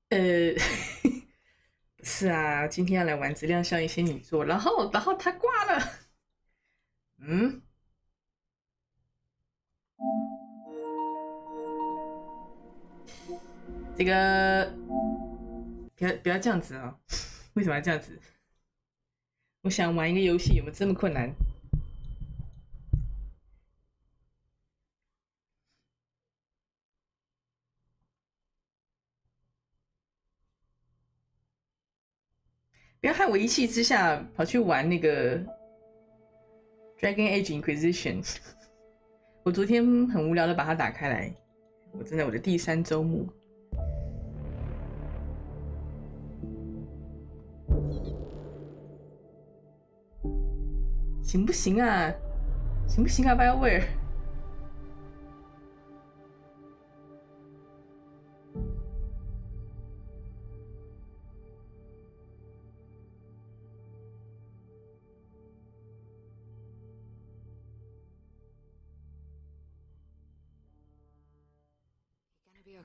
呃，是啊，今天要来玩质量效应仙女座，然后他挂了。嗯，这个不要这样子哦，为什么要这样子？我想玩一个游戏，有没有这么困难？不要害我一气之下跑去玩那个 Dragon Age Inquisition。我昨天很无聊的把它打开来，我正在我的第3周目。行不行啊？行不行啊 ，BioWare？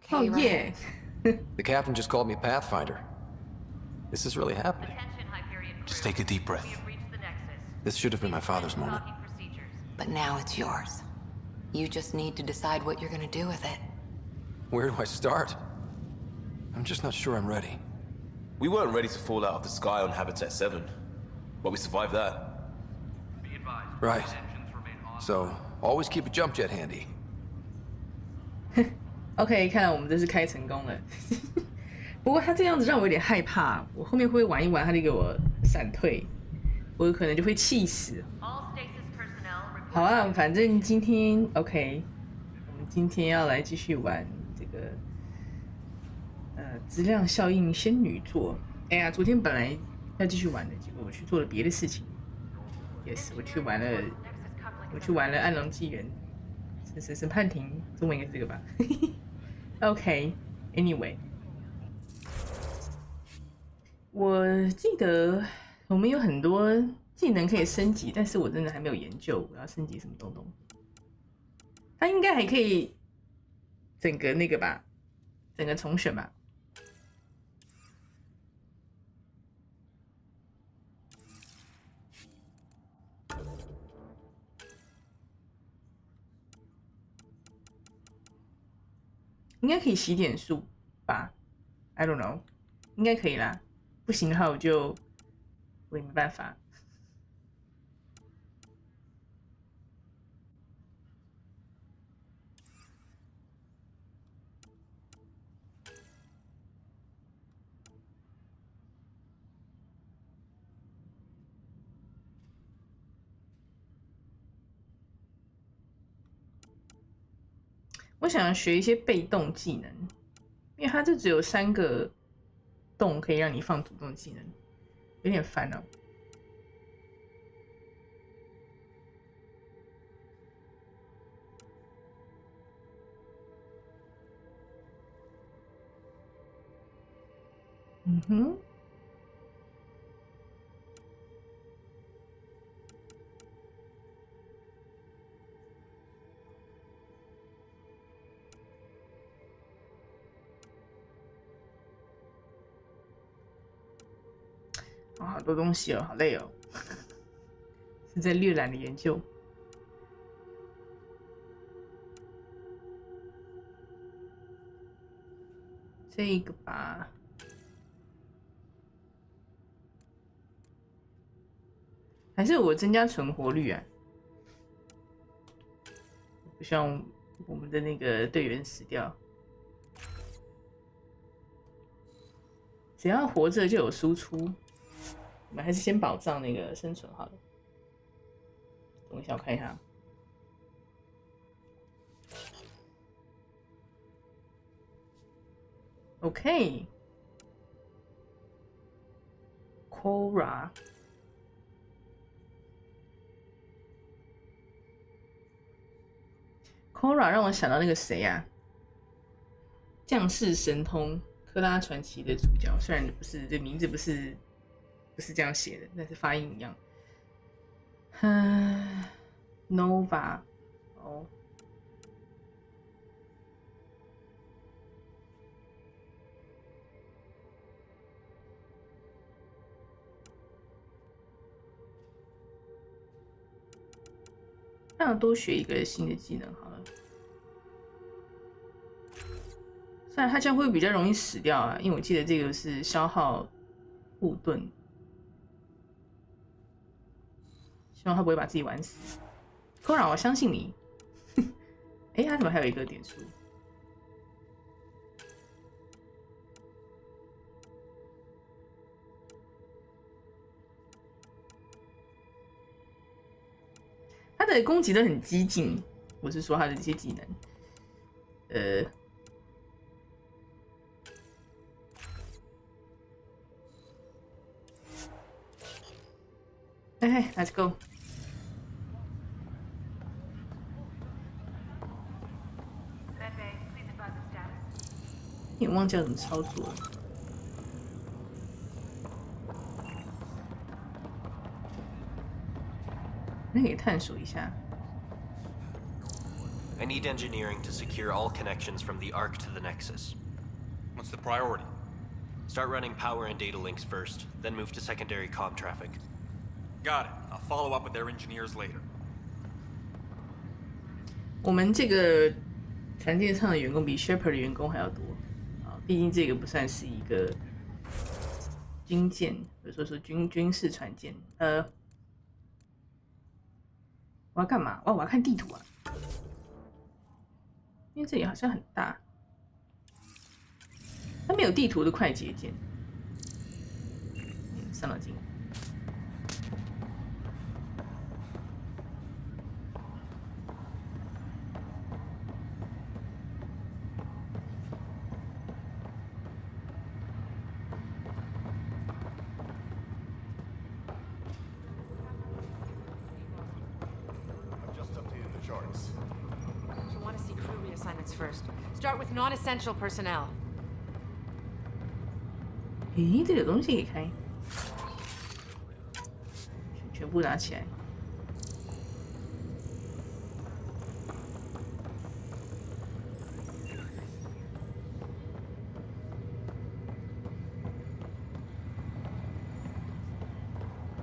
哦耶！The captain just called me Pathfinder. This is really happening. Just take a deep breath. This should have been my father's moment. But now it's yours. You just need to decide what you're gonna do with it. Where do I start? I'm just not sure I'm ready. We weren't ready to fall out of the sky on Habitat 7, but we survived that. Right. So, always keep a jump jet handy. OK， 看来我们这次开成功了。不过他这样子让我有点害怕，我后面会不会玩一玩，他就给我闪退，我有可能就会气死。好啊，反正今天 OK， 我们今天要来继续玩这个质量效应仙女座。哎呀，昨天本来要继续玩的，结果我去做了别的事情。Yes， 我去玩了暗龙纪元，审判庭，中文应该是这个吧？OK，Anyway，我记得我们有很多技能可以升级，但是我真的还没有研究我要升级什么东东。它应该还可以整个那个吧，整个重选吧。应该可以洗点数吧 ？I don't know， 应该可以啦。不行的话，我也没办法。我想要学一些被动技能，因为它这只有3个洞可以让你放主动技能，有点烦哦。嗯哼。哦，好多东西哦，好累哦，是在略懒的研究。这个吧，还是我增加存活率啊？不希望我们的那个队员死掉。只要活着就有输出，我们还是先保障那个生存好了。等一下，我看一下。OK，Cora， Cora 让我想到那个谁啊，将士神通科拉传奇的主角，虽然不是这名字不是这样写的，但是发音一样。Nova， 哦，那多学一个新的技能好了。虽然它这样会比较容易死掉啊，因为我记得这个是消耗护盾，希望他不会把自己玩死。科朗，我相信你。哎，他怎么还有一个点数？他的攻击都很激进，我是说他的这些技能，哎 ，Let's go。你忘记要怎么操作了？那可以探索一下。I need engineering to secure all connections from the Ark to the Nexus. What's the priority? Start running power and data links first, then move to secondary comm traffic. Got it. I'll follow up with their engineers later. 我们这个船舰上的员工比 Shepard 的员工还要多啊，毕竟这个不算是一个军舰，或者说军事船舰。我要干嘛？哦，我要看地图啊，因为这里好像很大，它没有地图的快捷键。伤脑筋。First. Start with non-essential personnel. 诶，这个东西可以开，全部拿起来。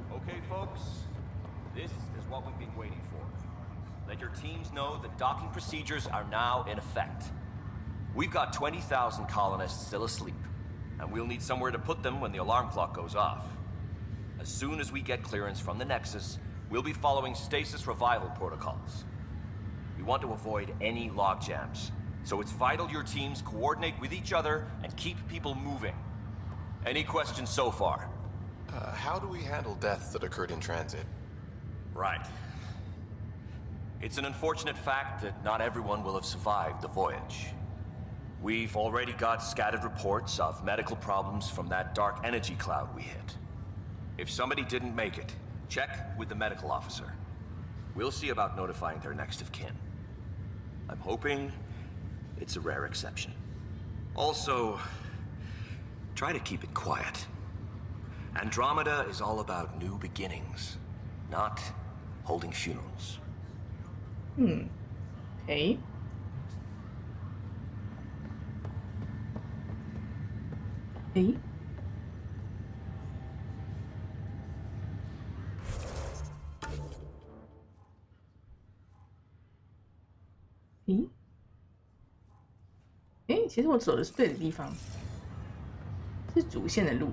Okay, folks, this is what we've been waiting for. Let your teams know that docking procedures are now in effect. We've got 20,000 colonists still asleep, and we'll need somewhere to put them when the alarm clock goes off. As soon as we get clearance from the Nexus, we'll be following stasis revival protocols. We want to avoid any logjams, so it's vital your teams coordinate with each other and keep people moving. Any questions so far? How do we handle deaths that occurred in transit? Right. It's an unfortunate fact that not everyone will have survived the voyage. We've already got scattered reports of medical problems from that dark energy cloud we hit. If somebody didn't make it, check with the medical officer. We'll see about notifying their next of kin. I'm hoping it's a rare exception. Also, try to keep it quiet. Andromeda is all about new beginnings, not holding funerals. Okay. 诶，诶，诶，其实我走的是对的地方，是主线的路，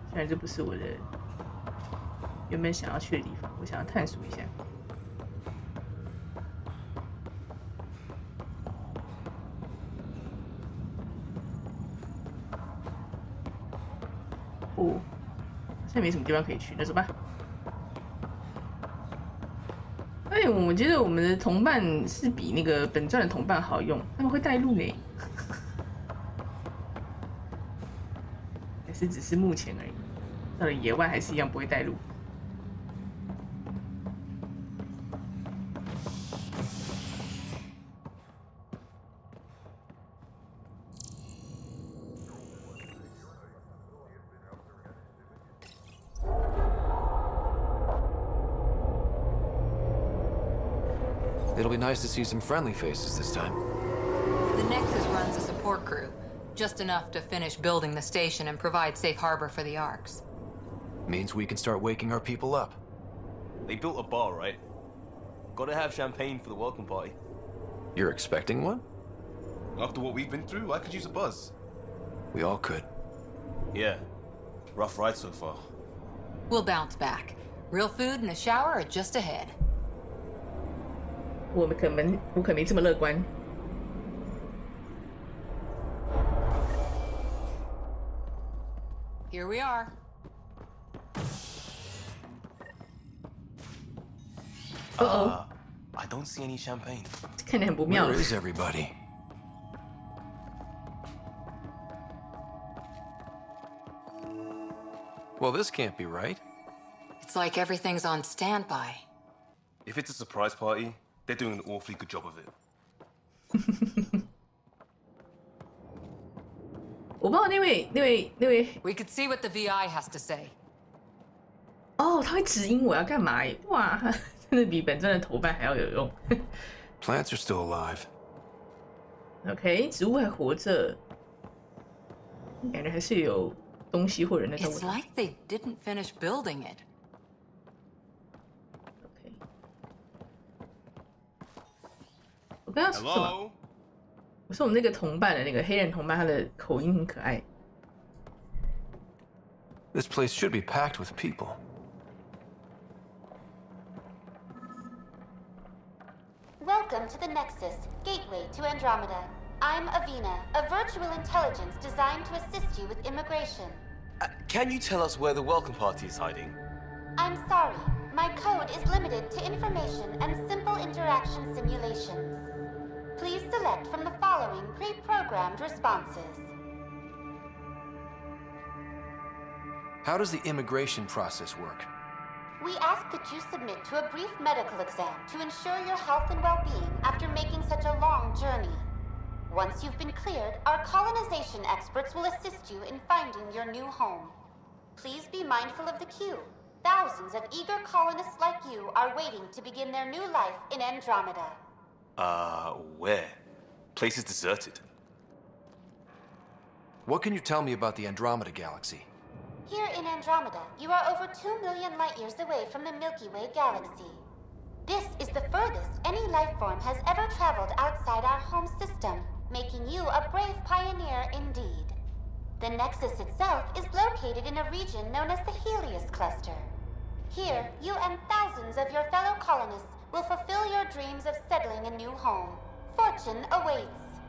虽然这不是我的原本想要去的地方，我想要探索一下。哦，现在没什么地方可以去，那走吧。哎，我觉得我们的同伴是比那个本传的同伴好用，他们会带路呢。还是只是目前而已，到了野外还是一样不会带路。It'll be nice to see some friendly faces this time. The Nexus runs a support crew, just enough to finish building the station and provide safe harbor for the Arks. Means we can start waking our people up. They built a bar, right? Gotta have champagne for the welcome party. You're expecting one? After what we've been through, I could use a buzz. We all could. Yeah. Rough ride so far. We'll bounce back. Real food and a shower are just ahead. 我可没这么乐观。Here we are. I don't see any champagne. 看起来很不妙。 Where is everybody? Well, this can't be right. It's like everything's on standby. If it's a surprise party, they're doing an awfully good job of it. 我不知道那位 We could see what the VI has to say. 哦，他会指引我要干嘛耶？哇，真的比本尊的头扮还要有用。Plants are still alive. OK， 植物还活着，感觉还是有东西或人在动。 It's like they didn't finish building it. OK， 我刚刚说什么？我说我们那个同伴的那个黑人同伴，他的口音很可爱。 This place should be packed with people. Welcome to the Nexus, gateway to Andromeda. I'm Avina, a virtual intelligence designed to assist you with immigration. Can you tell us where the welcome party is hiding? I'm sorry, my code is limited to information and simple interaction simulations. Please select from the following pre-programmed responses. How does the immigration process work? We ask that you submit to a brief medical exam to ensure your health and well-being after making such a long journey. Once you've been cleared, our colonization experts will assist you in finding your new home. Please be mindful of the queue. Thousands of eager colonists like you are waiting to begin their new life in Andromeda. Where? Place is deserted. What can you tell me about the Andromeda galaxy? Here in Andromeda, you are over 2 million light-years away from the Milky Way galaxy. This is the furthest any life form has ever traveled outside our home system, making you a brave pioneer indeed. The Nexus itself is located in a region known as the Helios Cluster. Here, you and thousands of your fellow colonists will fulfill your dreams of settling a new home. Fortune awaits.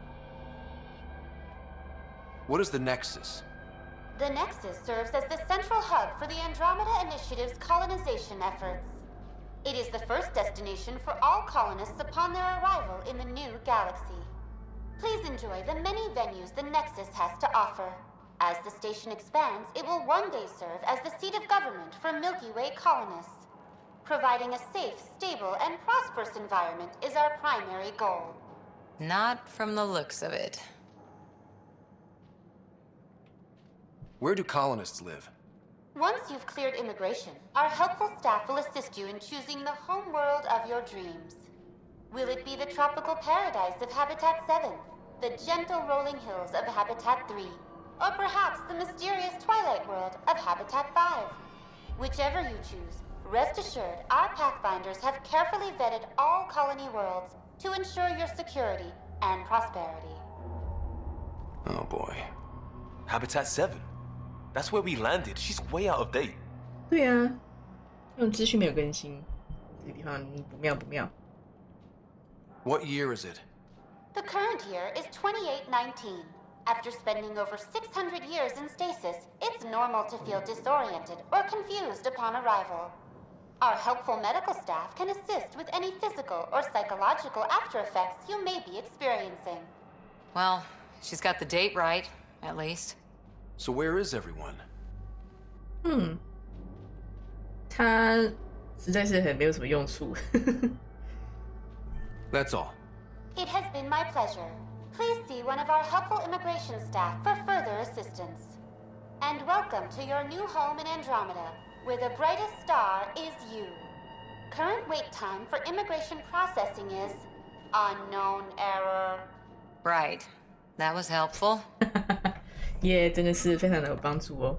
What is the Nexus? The Nexus serves as the central hub for the Andromeda Initiative's colonization efforts. It is the first destination for all colonists upon their arrival in the new galaxy. Please enjoy the many venues the Nexus has to offer. As the station expands, it will one day serve as the seat of government for Milky Way colonists. Providing a safe, stable, and prosperous environment is our primary goal. Not from the looks of it. Where do colonists live? Once you've cleared immigration, our helpful staff will assist you in choosing the home world of your dreams. Will it be the tropical paradise of Habitat 7, the gentle rolling hills of Habitat 3, or perhaps the mysterious twilight world of Habitat 5? Whichever you choose, rest assured our Pathfinders have carefully vetted all colony worlds to ensure your security and prosperity. Oh boy. Habitat 7? That's where we landed. She's way out of date. 对啊，这种资讯没有更新，这个地方不妙不妙。 What year is it? The current year is 2819. After spending over 600 years in stasis, it's normal to feel disoriented or confused upon arrival. Our helpful medical staff can assist with any physical or psychological after effects you may be experiencing. Well, she's got the date right, at least. So where is everyone? 他实在是很没有什么用处。 That's all. It has been my pleasure. Please see one of our helpful immigration staff for further assistance. And welcome to your new home in Andromeda, where the brightest star is you. Current wait time for immigration processing is unknown error. Right. That was helpful. 耶，真的是非常的有帮助哦。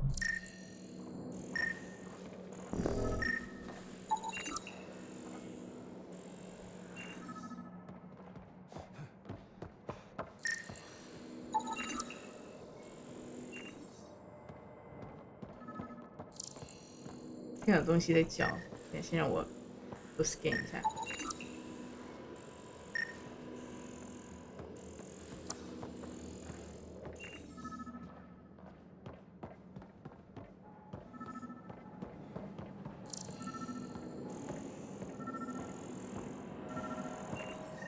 听到有东西在叫，先让我 scan 一下。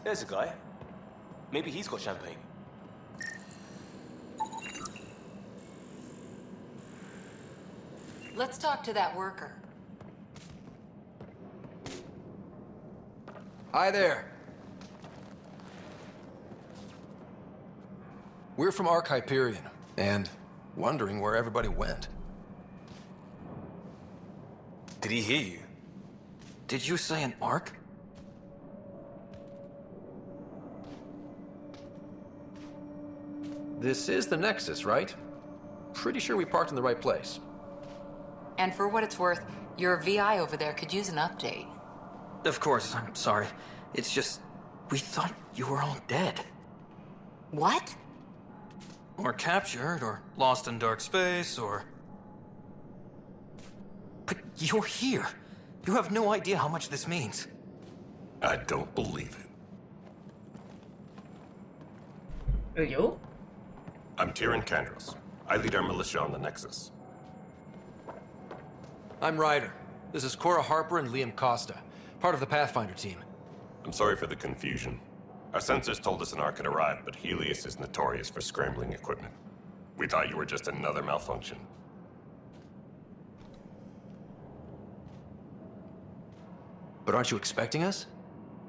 There's a guy. Maybe he's got champagne. Let's talk to that worker. Hi there. We're from Ark Hyperion, and wondering where everybody went. Did he hear you? Did you say an Ark? This is the Nexus, right? Pretty sure we parked in the right place. And for what it's worth, your VI over there could use an update. Of course, I'm sorry. It's just, we thought you were all dead. What? Or captured, or lost in dark space, or... But you're here. You have no idea how much this means. I don't believe it. Yo. I'm Tyrion Kandros. I lead our militia on the Nexus. I'm Ryder. This is Cora Harper and Liam Costa, part of the Pathfinder team. I'm sorry for the confusion. Our sensors told us an Ark had arrived, but Helios is notorious for scrambling equipment. We thought you were just another malfunction. But aren't you expecting us?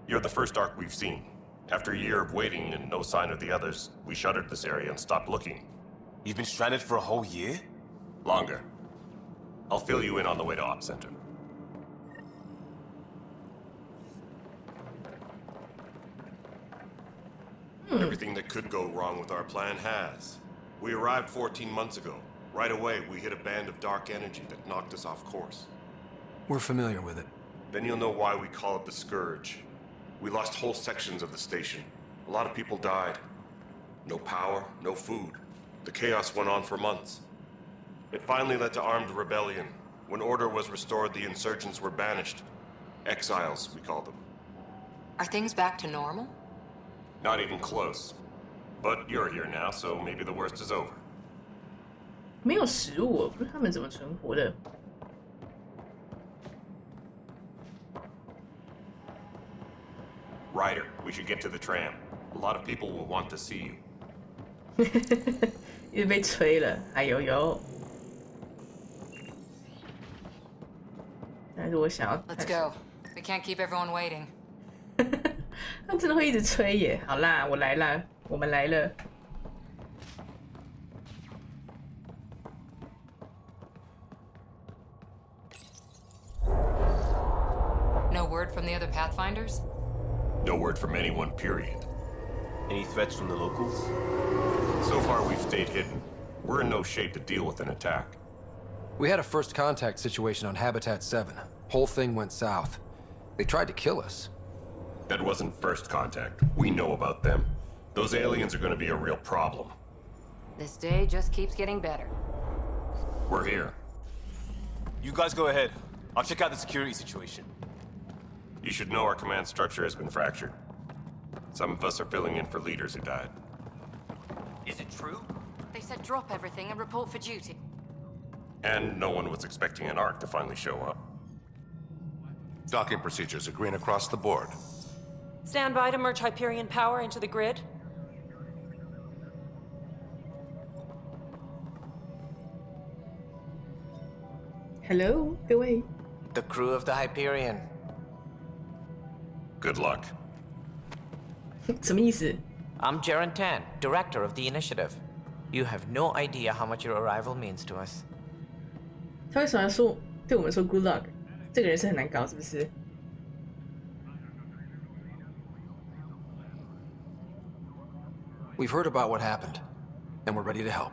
You're the first Ark we've seen. After a year of waiting and no sign of the others, we shuttered this area and stopped looking. You've been stranded for a whole year? Longer. I'll fill you in on the way to Op Center. Everything that could go wrong with our plan has. We arrived 14 months ago. Right away, we hit a band of dark energy that knocked us off course. We're familiar with it. Then you'll know why we call it the Scourge. We lost whole sections of the station. A lot of people died. No power, no food. The chaos went on for months. It finally led to armed rebellion. When order was restored, the insurgents were banished. Exiles, we call them. Are things back to normal? Not even close. But you're here now, so maybe the worst is over. 没有食物，不知他们怎么存活的。Ryder, we should get to the tram. A lot of people will want to see you. 一直被吹了，哎呦呦！但是我想要。Let's go. We can't keep everyone waiting. 他真的会一直吹耶！好啦，我来了，我们来了。No word from the other Pathfinders? No word from anyone, period. Any threats from the locals? So far, we've stayed hidden. We're in no shape to deal with an attack. We had a first contact situation on Habitat 7. Whole thing went south. They tried to kill us. That wasn't first contact. We know about them. Those aliens are gonna be a real problem. This day just keeps getting better. We're here. You guys go ahead. I'll check out the security situation. You should know our command structure has been fractured. Some of us are filling in for leaders who died. Is it true? They said drop everything and report for duty. And no one was expecting an Ark to finally show up. Docking procedures are green across the board. Stand by to merge Hyperion power into the grid. Hello，各位。 The crew of the Hyperion. Good luck. 什么意思？ I'm Jaren Tan, director of the initiative. You have no idea how much your arrival means to us. 他为什么要说对我们说 good luck？ 这个人是很难搞，是不是？ We've heard about what happened, and we're ready to help.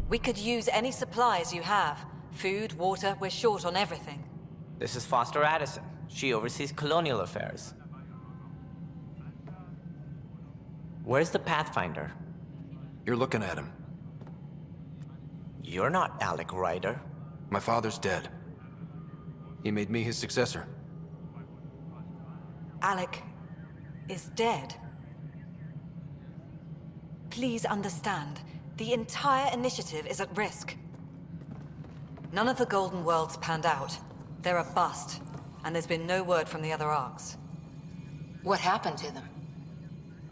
We could use any supplies you have. Food, water, we're short on everything. This is Foster Addison. She oversees colonial affairs. Where's the Pathfinder? You're looking at him. You're not Alec Ryder. My father's dead. He made me his successor. Alec is dead. Please understand, the entire initiative is at risk. None of the Golden Worlds panned out. They're a bust, and there's been no word from the other arcs. What happened to them?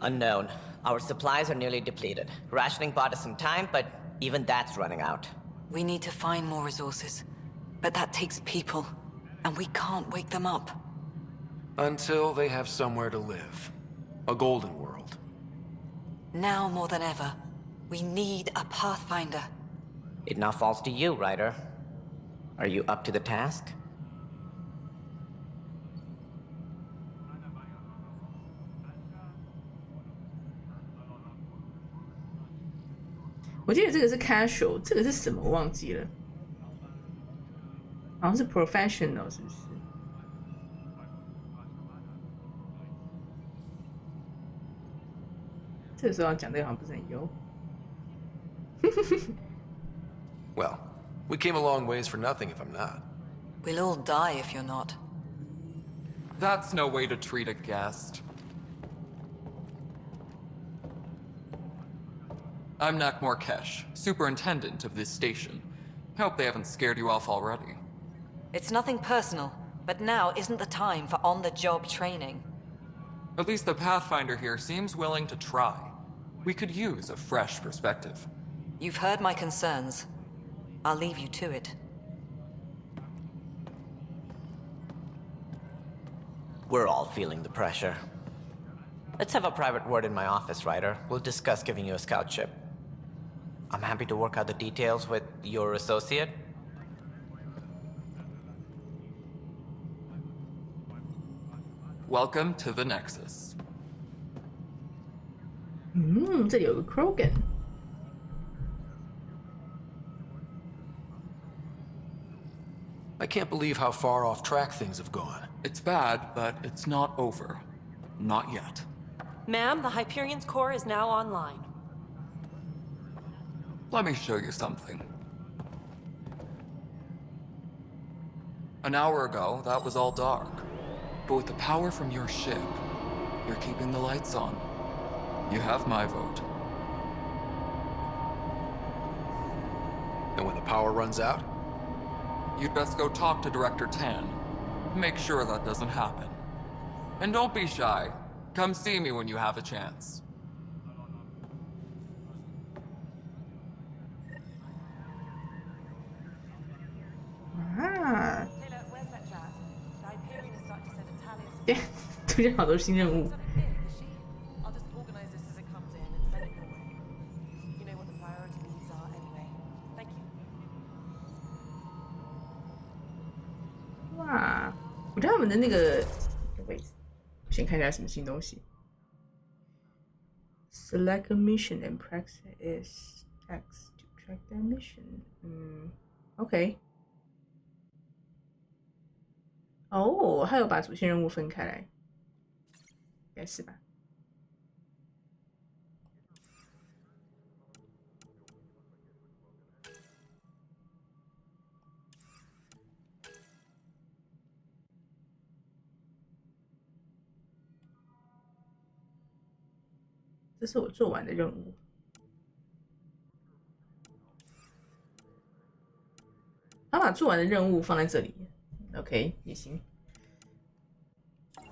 Unknown. Our supplies are nearly depleted. Rationing bought us some time, but even that's running out. We need to find more resources, but that takes people, and we can't wake them up. Until they have somewhere to live. A golden world. Now more than ever, we need a Pathfinder. It now falls to you, Ryder. Are you up to the task?我记得这个是 casual， 这个是什么我忘记了，好像是 professional 是不是？这个时候要讲这个好像不是很优。Well, we came a long ways for nothing if I'm not. We'll all die if you're not. That's no way to treat a guest. I'm Nakmor Kesh, superintendent of this station. Hope they haven't scared you off already. It's nothing personal, but now isn't the time for on-the-job training. At least the Pathfinder here seems willing to try. We could use a fresh perspective. You've heard my concerns. I'll leave you to it. We're all feeling the pressure. Let's have a private word in my office, Ryder. We'll discuss giving you a scout ship. I'm happy to work out the details with your associate. Welcome to the Nexus. 这里有个 Krogan。I can't believe how far off track things have gone. It's bad, but it's not over. Not yet. Ma'am, the Hyperion's core is now online. Let me show you something. An hour ago, that was all dark. But with the power from your ship, you're keeping the lights on. You have my vote. And when the power runs out? You'd best go talk to Director Tan. Make sure that doesn't happen. And don't be shy. Come see me when you have a chance.啊，出现好多新任务。哇，我觉得他们的那个位置，先看一下什么新东西。Select a mission and press X to track that mission. OK。哦，还有把主线任务分开来，应该是吧？这是我做完的任务。他把做完的任务放在这里 ，OK 也行。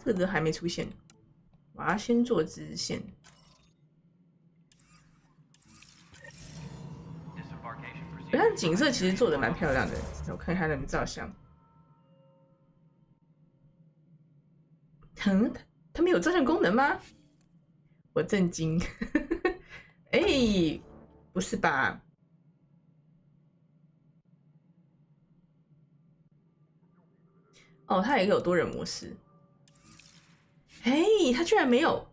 这个还没出现，我要先做支线。它的景色其实做的蛮漂亮的，我看它的照相。它没有照相功能吗？我震惊！哎，不是吧？哦，它也有多人模式。哎，它居然没有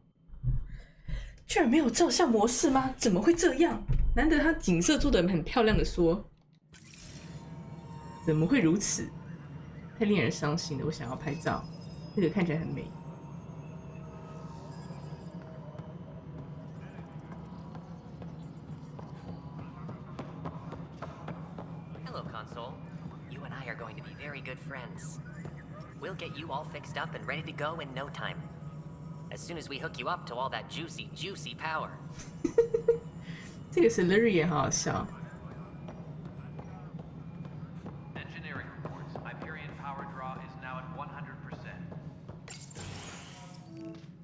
照相模式吗？怎么会这样？难得它景色做得很漂亮的说，怎么会如此？太令人伤心了！我想要拍照，这个看起来很美。Hello, console. You and I are going to be very good friends. We'll get you all fixed up and ready to go in no time. As soon as we hook you up to all that juicy, juicy power. 这个 Celery 也好好笑。Engineering reports. Hyperion power draw is now at 100%.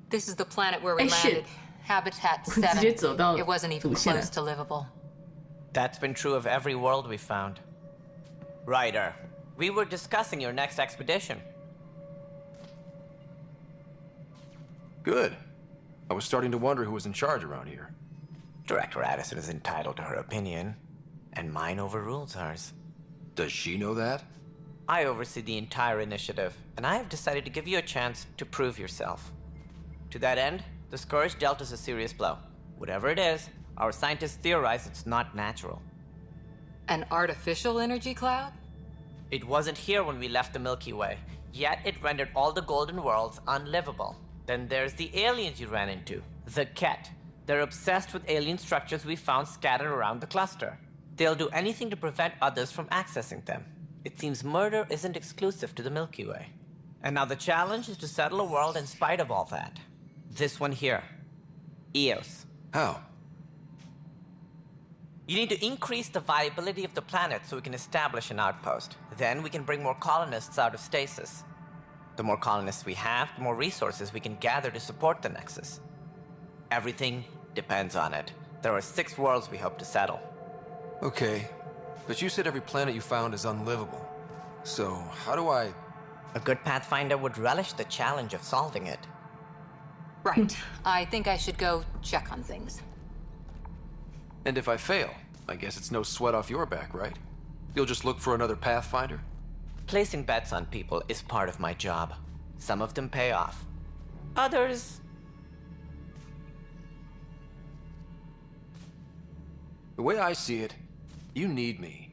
This is the planet where we Hey, shit. landed. Habitat 7. 直接走到 It wasn't even 主线了 close to livable. That's been true of every world we found. Ryder, we were discussing your next expedition. Good. I was starting to wonder who was in charge around here. Director Addison is entitled to her opinion, and mine overrules hers. Does she know that? I oversee the entire initiative, and I have decided to give you a chance to prove yourself. To that end, the Scourge dealt us a serious blow. Whatever it is, our scientists theorize it's not natural. An artificial energy cloud? It wasn't here when we left the Milky Way, yet it rendered all the Golden Worlds unlivable. Then there's the aliens you ran into, the Ket. They're obsessed with alien structures we found scattered around the cluster. They'll do anything to prevent others from accessing them. It seems murder isn't exclusive to the Milky Way. And now the challenge is to settle a world in spite of all that. This one here. Eos. How? You need to increase the viability of the planet so we can establish an outpost. Then we can bring more colonists out of stasis. The more colonists we have, the more resources we can gather to support the Nexus. Everything depends on it. There are 6 worlds we hope to settle. Okay, but you said every planet you found is unlivable. So, how do I... A good Pathfinder would relish the challenge of solving it. Right. I think I should go check on things. And if I fail, I guess it's no sweat off your back, right? You'll just look for another Pathfinder? Placing bets on people is part of my job. Some of them pay off. Others... The way I see it, you need me.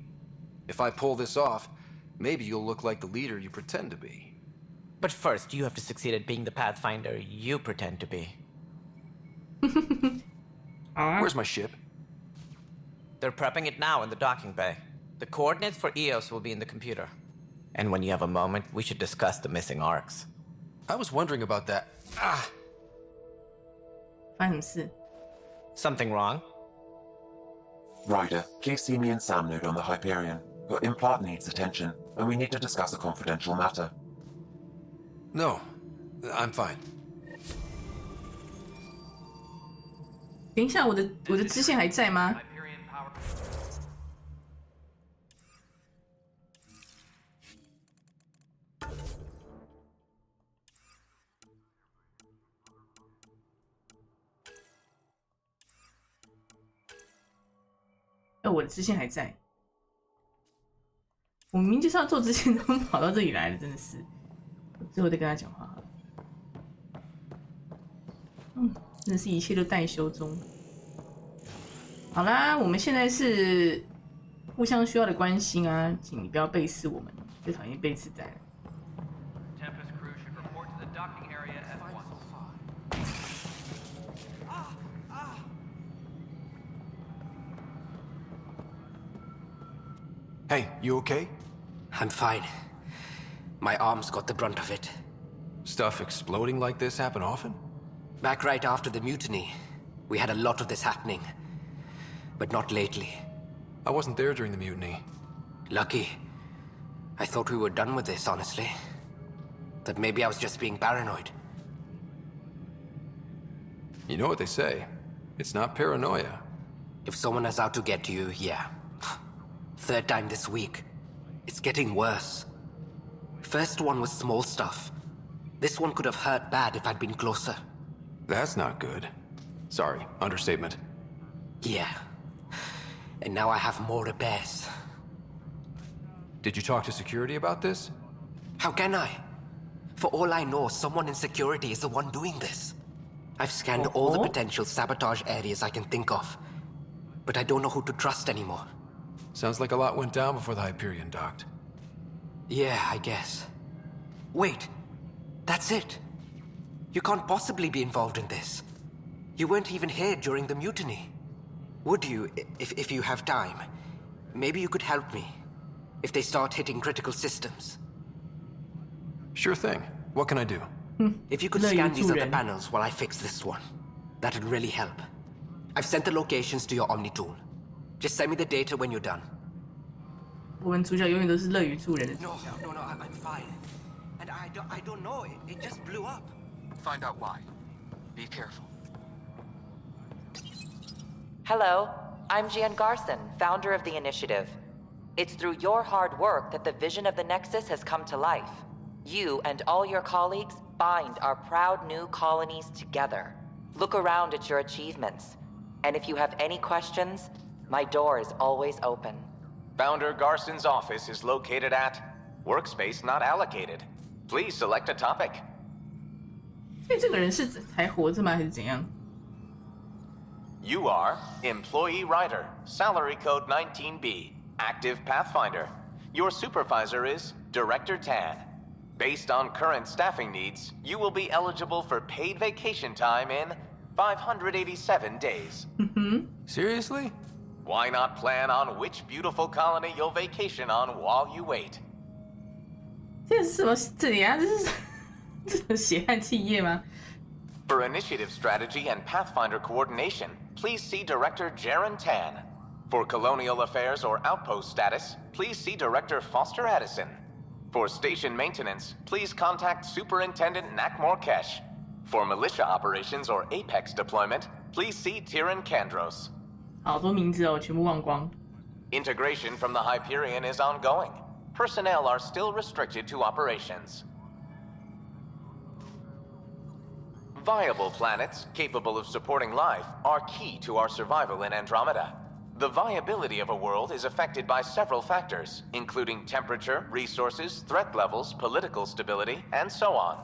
If I pull this off, maybe you'll look like the leader you pretend to be. But first, you have to succeed at being the Pathfinder you pretend to be. Where's my ship? They're prepping it now in the docking bay. The coordinates for Eos will be in the computer. And when you have a moment, we should discuss the missing arcs. I was wondering about that. Ah! 发生什么事？ Something wrong? Ryder, please see me and Sam node on the Hyperion. Your implant needs attention, and we need to discuss a confidential matter. No, I'm fine. 等一下，我的支线还在吗？ 我的支线还在。我明明就是要做支线，怎么跑到这里来了？真的是。我最后再跟他讲话好了。真的是一切都待修中。好啦，我们现在是互相需要的关心啊，请你不要背刺我们，最讨厌背刺仔了。 Tempest crew should report to the docking area at once. Hey, you okay? I'm fine. My arms got the brunt of it. Stuff exploding like this happen often? Back right after the mutiny, we had a lot of this happening. But not lately. I wasn't there during the mutiny. Lucky. I thought we were done with this, honestly. That maybe I was just being paranoid. You know what they say. It's not paranoia. If someone is out to get you, yeah. 3rd time this week. It's getting worse. First one was small stuff. This one could have hurt bad if I'd been closer. That's not good. Sorry, understatement. Yeah. And now I have more repairs. Did you talk to security about this? How can I? For all I know, someone in security is the one doing this. I've scanned all the potential sabotage areas I can think of. But I don't know who to trust anymore. Sounds like a lot went down before the Hyperion docked. Yeah, I guess. Wait. That's it. You can't possibly be involved in this. You weren't even here during the mutiny. Would you, if you have time? Maybe you could help me. if they start hitting critical systems. Sure thing. What can I do? If you could scan these other panels while I fix this one, that'd really help. I've sent the locations to your Omni tool. Just send me the data when you're done. 我们主角永远都是乐于助人的主 No, 角。 no, no, I'm fine. And I don't know. It just blew up. Find out why. Be careful. Hello, I'm Gian Garson, founder of the initiative. It's through your hard work that the vision of the Nexus has come to life. You and all your colleagues bind our proud new colonies together. Look around at your achievements. And if you have any questions, my door is always open. Founder Garson's office is located at Workspace Not Allocated. Please select a topic. 所以这个人是还活着吗？还是怎样？ You are Employee Writer, Salary Code 19B, Active Pathfinder. Your supervisor is Director Tan. Based on current staffing needs, you will be eligible for paid vacation time in 587 days. Seriously? Why not plan on which beautiful colony you'll vacation on while you wait? 这是什么？怎样？这是血汗企业吗？ For initiative strategy and Pathfinder coordination, please see Director Jaren Tan. For colonial affairs or outpost status, please see Director Foster Addison. For station maintenance, please contact Superintendent Nak Morkesh. For militia operations or Apex deployment, please see Tyran Kandros. 好多名字哦，我全部忘光。 Integration from the Hyperion is ongoing. Personnel are still restricted to operations. Viable planets capable of supporting life are key to our survival in Andromeda. The viability of a world is affected by several factors, including temperature, resources, threat levels, political stability, and so on.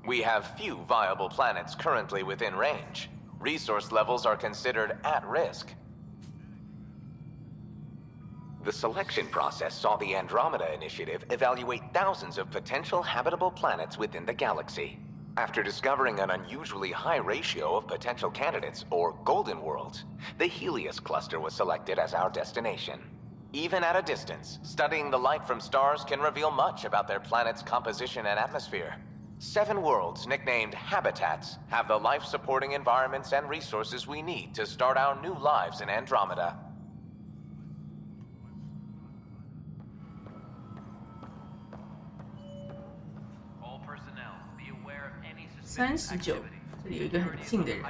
We have few viable planets currently within range. Resource levels are considered at risk. The selection process saw the Andromeda Initiative evaluate thousands of potential habitable planets within the galaxy. After discovering an unusually high ratio of potential candidates, or golden worlds, the Helios cluster was selected as our destination. Even at a distance, studying the light from stars can reveal much about their planet's composition and atmosphere. 7 worlds, nicknamed habitats, have the life-supporting environments and resources we need to start our new lives in Andromeda. All personnel, be aware of any 39，这里有一个很近的人，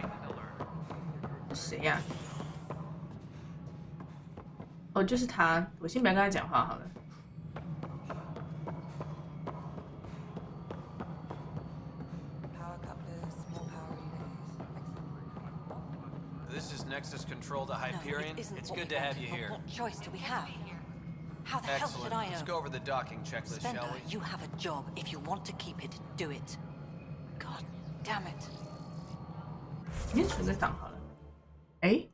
谁呀？哦，就是他。我先不要跟他讲话好了。 This is Nexus Control to Hyperion. It's good to have you here. What choice do we have? How the hell should I know? Let's go over the docking checklist, Spender, shall we? you have a job. If you want to keep it, do it. God damn it. 先存个档好了。哎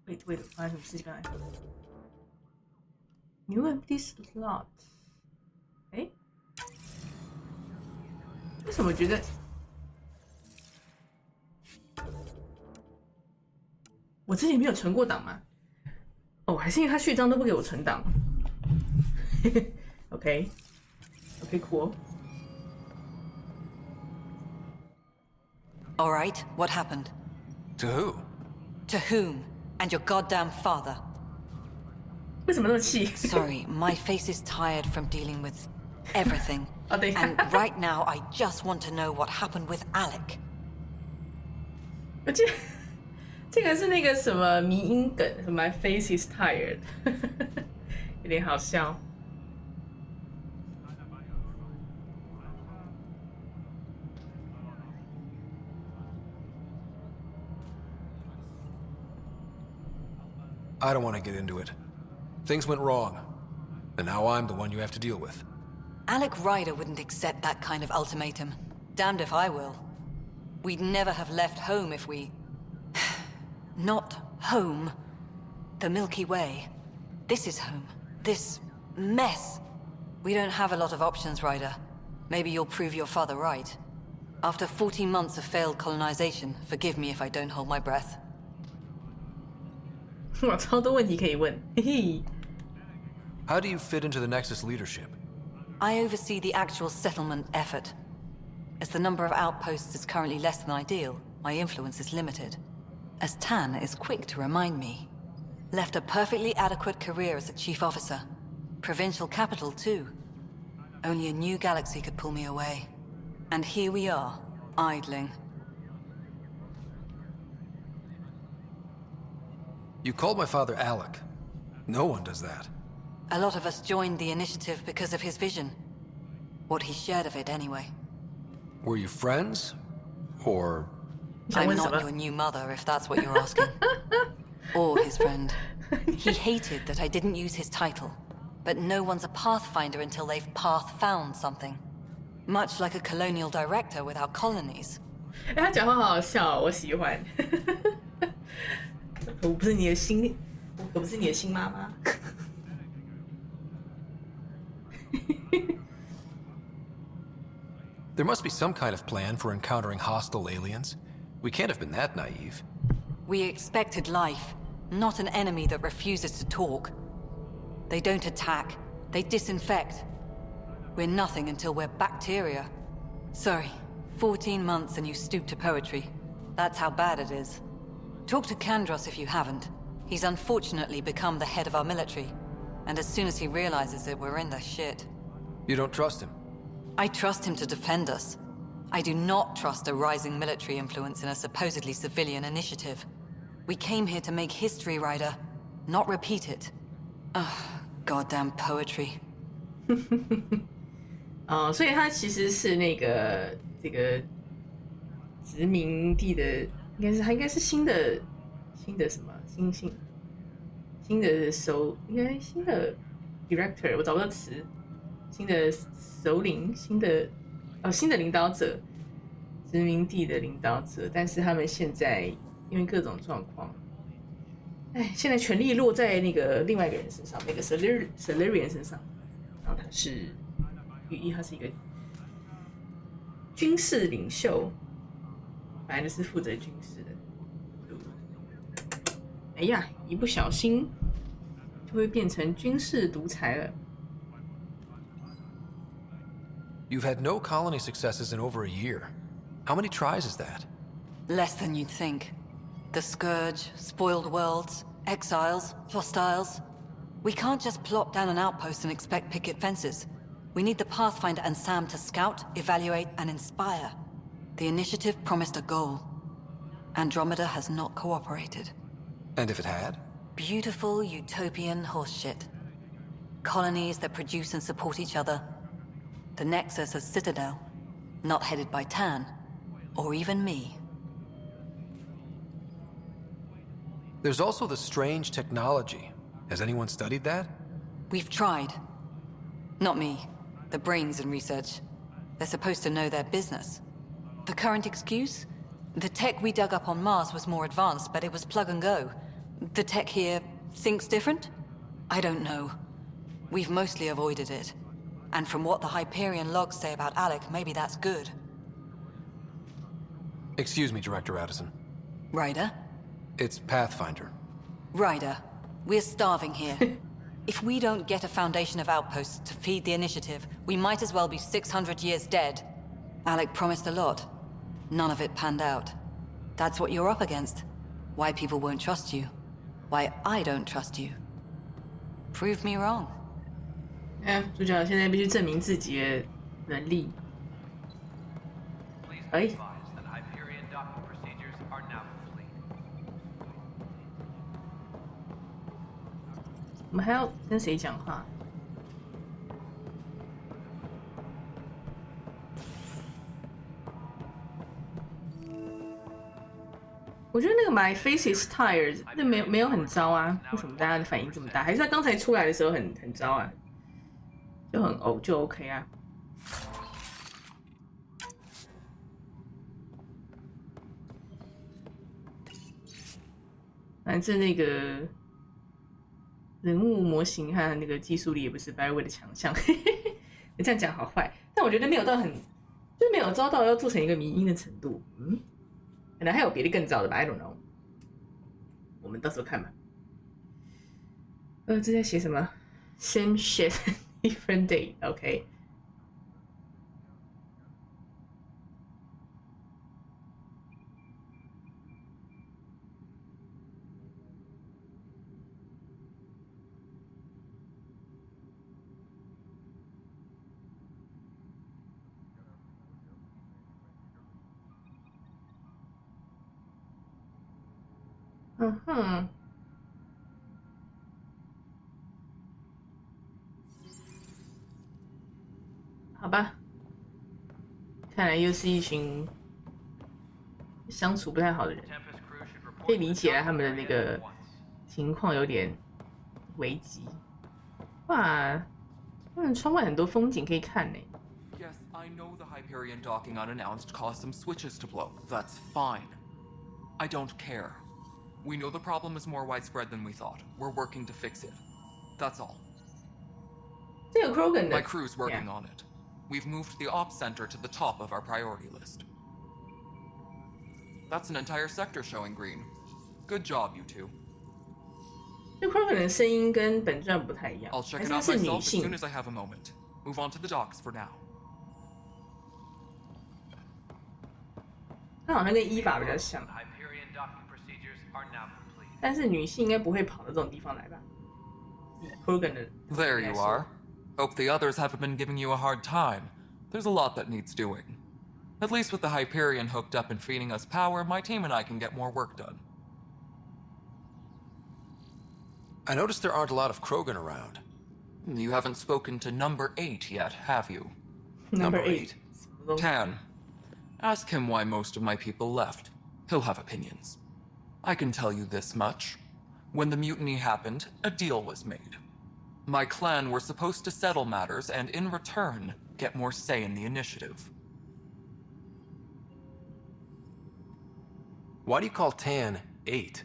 ，wait， 发生什么事情刚才 ？New empty slot。哎，为什么我觉得？ 我之前没有存过档吗？哦，还是因为他序章都不给我存档。OK， cool. All right, what happened? To who? To whom? And your goddamn father. 为什么那么气？ Sorry, my face is tired from dealing with everything. 哦，等一下。 And right now, I just want to know what happened with Alec. 我记得这个是那个什么迷音梗，什么 My face is tired， 有点好笑。I don't want to get into it. Things went wrong, and now I'm the one you have to deal with. Alec Ryder wouldn't accept that kind of ultimatum. Damned if I will. We'd never have left home if we... Not home. The Milky Way. This is home. This mess. We don't have a lot of options, Ryder. Maybe you'll prove your father right. After 14 months of failed colonization, forgive me if I don't hold my breath. 哇，超多问题可以问，嘿嘿。How do you fit into the Nexus leadership? I oversee the actual settlement effort. As the number of outposts is currently less than ideal, my influence is limited. As Tan is quick to remind me. Left a perfectly adequate career as a chief officer. Provincial capital, too. Only a new galaxy could pull me away. And here we are, idling. You called my father Alec. No one does that. A lot of us joined the initiative because of his vision. What he shared of it, anyway. Were you friends? Or... I'm not your new mother, if that's what you're asking. Or his friend. He hated that I didn't use his title. But no one's a pathfinder until they've path-found something. Much like a colonial director without colonies. 他讲话好好笑，我喜欢。我不是你的新，我可不是你的新妈妈。There must be some kind of plan for encountering hostile aliens. We can't have been that naive. We expected life, not an enemy that refuses to talk. They don't attack, they disinfect. We're nothing until we're bacteria. Sorry, 14 months and you stoop to poetry. That's how bad it is. Talk to Kandros if you haven't. He's unfortunately become the head of our military. And as soon as he realizes it, we're in the shit. You don't trust him? I trust him to defend us. I do not trust a rising military influence in a supposedly civilian initiative. We came here to make history, Ryder, not repeat it. Ugh, goddamn poetry. 所以他其实是那个这个殖民地的，应该是新的什么新的应该新的 director， 我找不到词，新的首领，新的领导者，殖民地的领导者，但是他们现在因为各种状况，现在权力落在那个另外一个人身上，那个 Salarian 身上，然后他是一个军事领袖，本来就是负责军事的。哎呀，一不小心就会变成军事独裁了。You've had no colony successes in over a year. How many tries is that? Less than you'd think. The Scourge, spoiled worlds, exiles, hostiles. We can't just plop down an outpost and expect picket fences. We need the Pathfinder and Sam to scout, evaluate, and inspire. The initiative promised a goal. Andromeda has not cooperated. And if it had? Beautiful utopian horseshit. Colonies that produce and support each other. The Nexus as Citadel, not headed by Tan, or even me. There's also the strange technology. Has anyone studied that? We've tried. Not me. The brains in research. They're supposed to know their business. The current excuse? The tech we dug up on Mars was more advanced, but it was plug and go. The tech here thinks different? I don't know. We've mostly avoided it. And from what the Hyperion logs say about Alec, maybe that's good. Excuse me, Director Addison. Ryder? It's Pathfinder. Ryder, we're starving here. If we don't get a foundation of outposts to feed the initiative, we might as well be 600 years dead. Alec promised a lot. None of it panned out. That's what you're up against. Why people won't trust you. Why I don't trust you. Prove me wrong. 主角现在必须证明自己的能力。我们还要跟谁讲话？我觉得那个 My face is tired， 那没有很糟啊，为什么大家的反应这么大？还是他刚才出来的时候很糟啊？就 OK 啊。反正那个人物模型和那个技术力也不是 Bioware 的强项，这样讲好坏，但我觉得没有到就没有糟到要做成一个迷因的程度。可能还有别的更糟的吧 ，I don't know。我们到时候看吧。这在写什么 ？Same shit, different day. OK。嗯哼。好吧，看来又是一群相处不太好的人，可以理解他们的那个情况有点危急。哇，窗外很多风景可以看呢。Yes, I know the Hyperion docking unannounced caused some switches to blow. That's fine. I don't care. We know the problem is more widespread than we thought. We're working to fix it. That's all. 这有 Krogan 的 My crew's working on it. We've moved the ops center to the top of our priority list. That's an entire sector showing green. Good job, you two. 这 Krogan 的声音跟本传不太一样， I'll check 还 it 是她 out 是 myself 女 as soon 性？ as I have a moment. Move on to the docks for now. 她好像跟伊法比较像， Hyperion docking procedures are now complete. 但是女性应该不会跑到这种地方来吧？Krogan 的 There you are. Hope the others haven't been giving you a hard time. There's a lot that needs doing. At least with the Hyperion hooked up and feeding us power, my team and I can get more work done. I noticed there aren't a lot of Krogan around. You haven't spoken to number 8 yet, have you? Number 8. Tan. Ask him why most of my people left. He'll have opinions. I can tell you this much. When the mutiny happened, a deal was made. My clan were supposed to settle matters and, in return, get more say in the initiative. Why do you call Tan 8?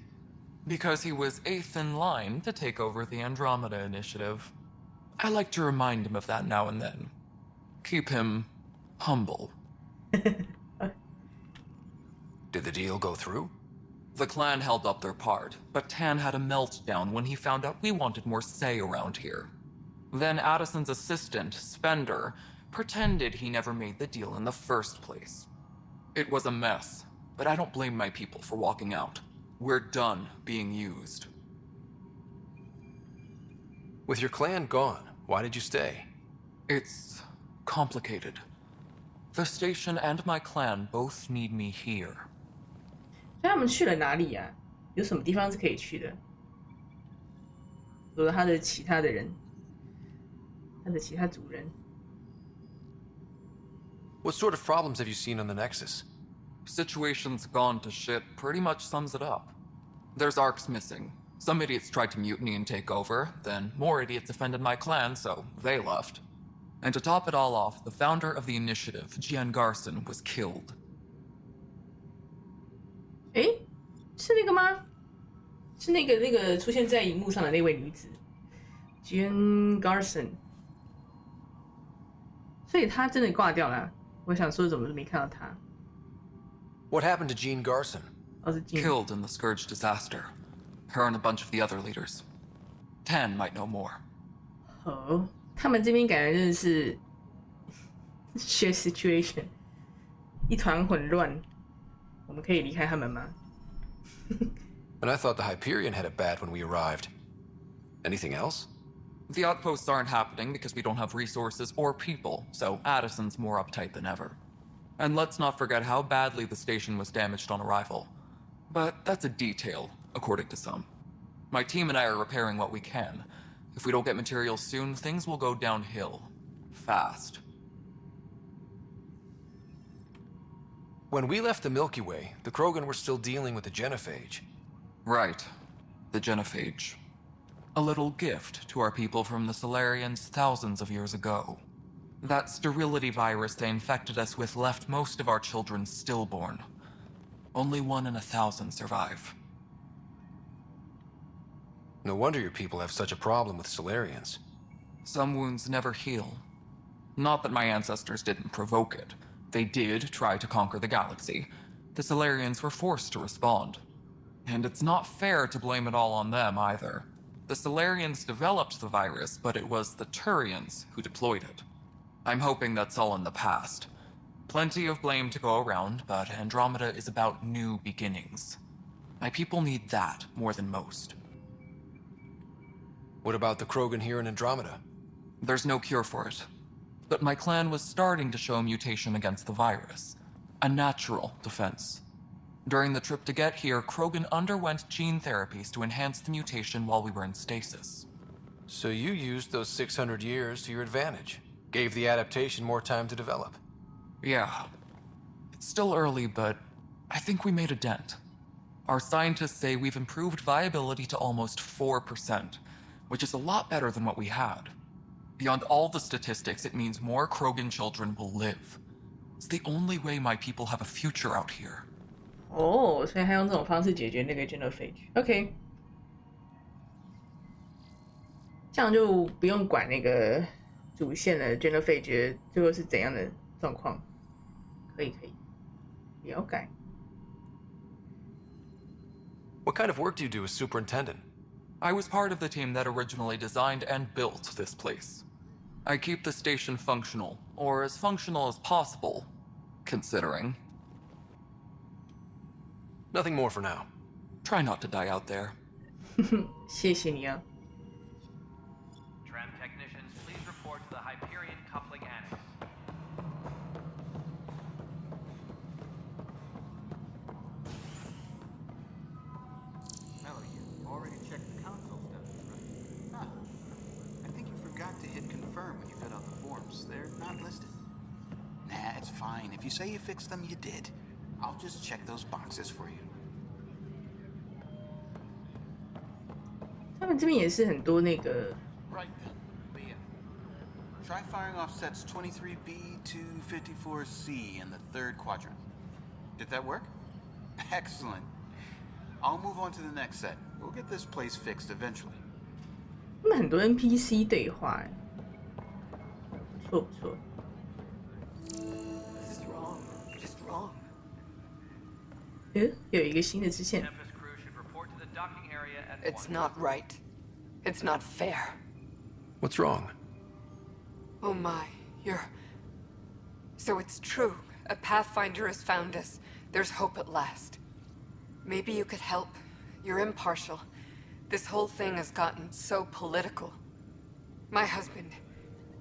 Because he was 8th in line to take over the Andromeda Initiative. I like to remind him of that now and then. Keep him humble. Did the deal go through? The clan held up their part, but Tan had a meltdown when he found out we wanted more say around here. Then Addison's assistant, Spender, pretended he never made the deal in the first place. It was a mess, but I don't blame my people for walking out. We're done being used. With your clan gone, why did you stay? It's complicated. The station and my clan both need me here. 所以他们去了哪里啊？有什么地方是可以去的？除了他的其他的人，他的其他族人。What sort of problems have you seen on the Nexus? Situation's gone to shit pretty much sums it up. There's arcs missing. Some idiots tried to mutiny and take over, then more idiots offended my clan, so they left. And to top it all off, the founder of the initiative, Gian Garson, was killed. 诶，是那个吗？是那个出现在荧幕上的那位女子 ，Jean Garson。所以她真的挂掉了。我想说，怎么都没看到她。What happened to Jean Garson? 哦，是 Jean。 Killed in the Scourge disaster. Her and a bunch of the other leaders. Tan might know more. 哦，他们这边感觉真的是 share situation， 一团混乱。我们可以离开他们吗？ And I thought the Hyperion had it bad when we arrived. Anything else? The outposts aren't happening because we don't have resources or people, so Addison's more uptight than ever. And let's not forget how badly the station was damaged on arrival. But that's a detail, according to some. My team and I are repairing what we can. If we don't get materials soon, things will go downhill. Fast. When we left the Milky Way, the Krogan were still dealing with the genophage. Right. The genophage. A little gift to our people from the Solarians thousands of years ago. That sterility virus they infected us with left most of our children stillborn. Only 1 in 1,000 survive. No wonder your people have such a problem with Solarians. Some wounds never heal. Not that my ancestors didn't provoke it. They did try to conquer the galaxy. The Solarians were forced to respond. And it's not fair to blame it all on them, either. The Solarians developed the virus, but it was the Turians who deployed it. I'm hoping that's all in the past. Plenty of blame to go around, but Andromeda is about new beginnings. My people need that more than most. What about the Krogan here in Andromeda? There's no cure for it. But my clan was starting to show mutation against the virus. A natural defense. During the trip to get here, Krogan underwent gene therapies to enhance the mutation while we were in stasis. So you used those 600 years to your advantage. Gave the adaptation more time to develop. Yeah. It's still early, but I think we made a dent. Our scientists say we've improved viability to almost 4%, which is a lot better than what we had. Beyond all the statistics, it means more Krogan children will live. It's the only way my people have a future out here. 哦，所以他用这种方式解决那个 genophage。OK， 这样就不用管那个主线的 genophage 最后是怎样的状况。可以，了解。What kind of work do you do as superintendent? I was part of the team that originally designed and built this place. I keep the station functional, or as functional as possible, considering. Nothing more for now. Try not to die out there. 谢谢你啊。Tram technicians, please report to the Hyperion coupling annex. Oh, you already checked the console stuff, right? Huh. I think you forgot to hit confirm when you filled out the forms. They're not listed. Nah, it's fine. If you say you fixed them, you did. I'll just check those boxes for you. 他们这边也是很多那个。Right then, MEA. Try firing off sets 23B to 54C in the third quadrant. Did that work? Excellent. I'll move on to the next set. We'll get this place fixed eventually. 他们很多 NPC 对话，不错不错。This is wrong. Just wrong. 有一个新的支线。It's not right. It's not fair. What's wrong? Oh my, you're... So it's true. A Pathfinder has found us. There's hope at last. Maybe you could help. You're impartial. This whole thing has gotten so political. My husband,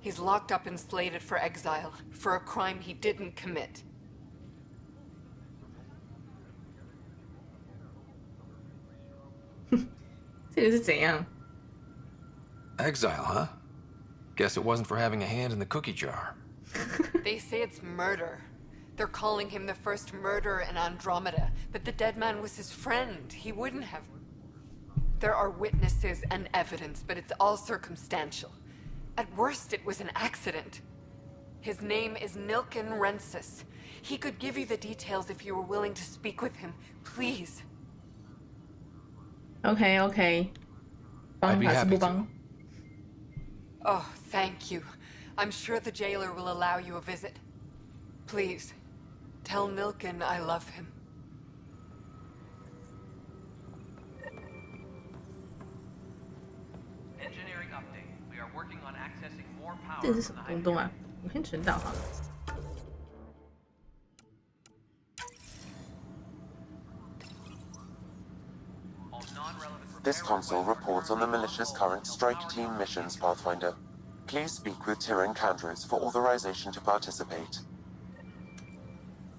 he's locked up and slated for exile for a crime he didn't commit. Exile, huh? Guess it wasn't for having a hand in the cookie jar. They say it's murder. They're calling him the first murderer in Andromeda, but the dead man was his friend. He wouldn't have... There are witnesses and evidence, but it's all circumstantial. At worst, it was an accident. His name is Nilken Rensis. He could give you the details if you were willing to speak with him. Please. OK， I'd be happy to. Oh, thank you. I'm sure the jailer will allow you a visit. Please, tell Nilken I love him. Engineering update. We are working on accessing more power 这是什么 from the 东东啊？我先存档好了。This console reports on the militia's current strike team missions, Pathfinder. Please speak with Tyrian Candros for authorization to participate.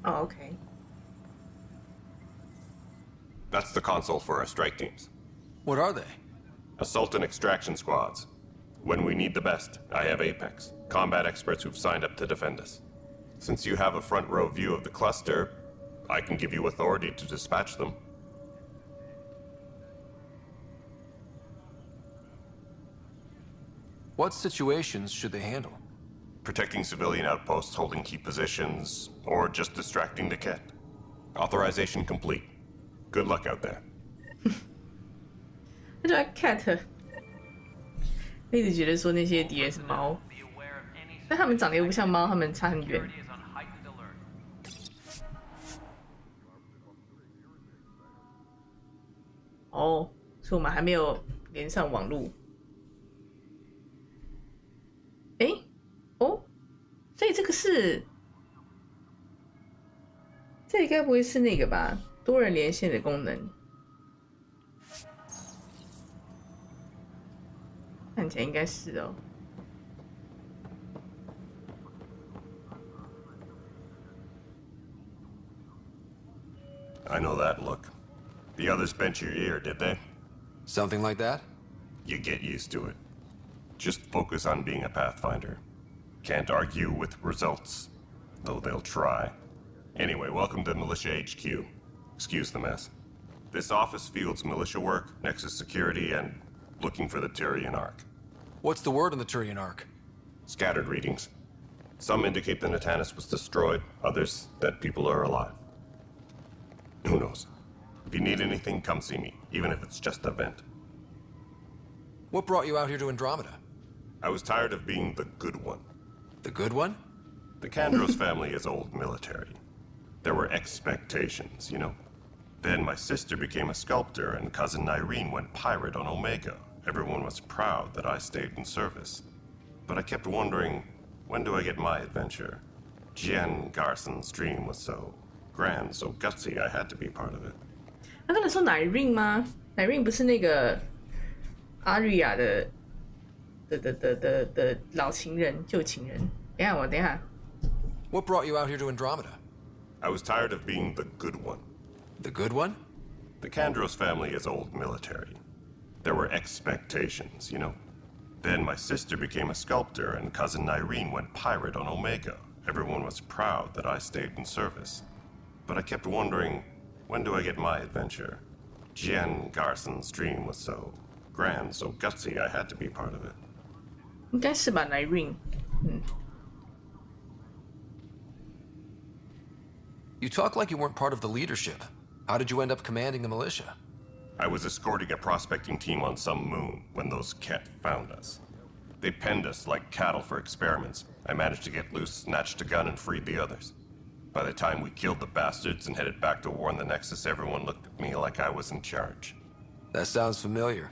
Oh, okay. That's the console for our strike teams. What are they? Assault and extraction squads. When we need the best, I have Apex, combat experts who've signed up to defend us. Since you have a front row view of the cluster, I can give you authority to dispatch them. What situations should they handle? Protecting civilian outposts holding key positions, or just distracting the Ket. Authorization complete. Good luck out there. 他叫 cat， 我一直觉得说那些敌人是猫，但他们长得又不像猫，他们差很远。哦，所以我们还没有连上网路。诶，哦，所以这个是，这里该不会是那个吧？多人连线的功能，看起来应该是哦。I know that look. The others bent your ear, did they? Something like that? You get used to it. Just focus on being a Pathfinder. Can't argue with results, though they'll try. Anyway, welcome to Militia HQ. Excuse the mess. This office fields militia work, Nexus security, and looking for the Tyrian Ark. What's the word on the Tyrian Ark? Scattered readings. Some indicate the Natanus was destroyed, others that people are alive. Who knows? If you need anything, come see me, even if it's just a vent. What brought you out here to Andromeda? I was tired of being the good one. The good one? The Kandros family is old military. There were expectations, you know. Then my sister became a sculptor and cousin Irene went pirate on Omega. Everyone was proud that I stayed in service. But I kept wondering, when do I get my adventure? Jen Garson's dream was so grand, so gutsy, I had to be part of it. 他刚才说 Irene 吗 ？Irene 不是那个阿瑞亚的老情人、旧情人。等一下。What brought you out here to Andromeda? I was tired of being the good one. The good one? The Kandros family is old military. There were expectations, you know. Then my sister became a sculptor and cousin Irene went pirate on Omega. Everyone was proud that I stayed in service. But I kept wondering, when do I get my adventure? Jen Garson's dream was so grand, so gutsy, I had to be part of it. 应该是吧 ，Irene。You talk like you weren't part of the leadership. How did you end up commanding the militia? I was escorting a prospecting team on some moon when those Ket found us. They penned us like cattle for experiments. I managed to get loose, snatched a gun, and freed the others. By the time we killed the bastards and headed back to war on the Nexus, everyone looked at me like I was in charge. That sounds familiar.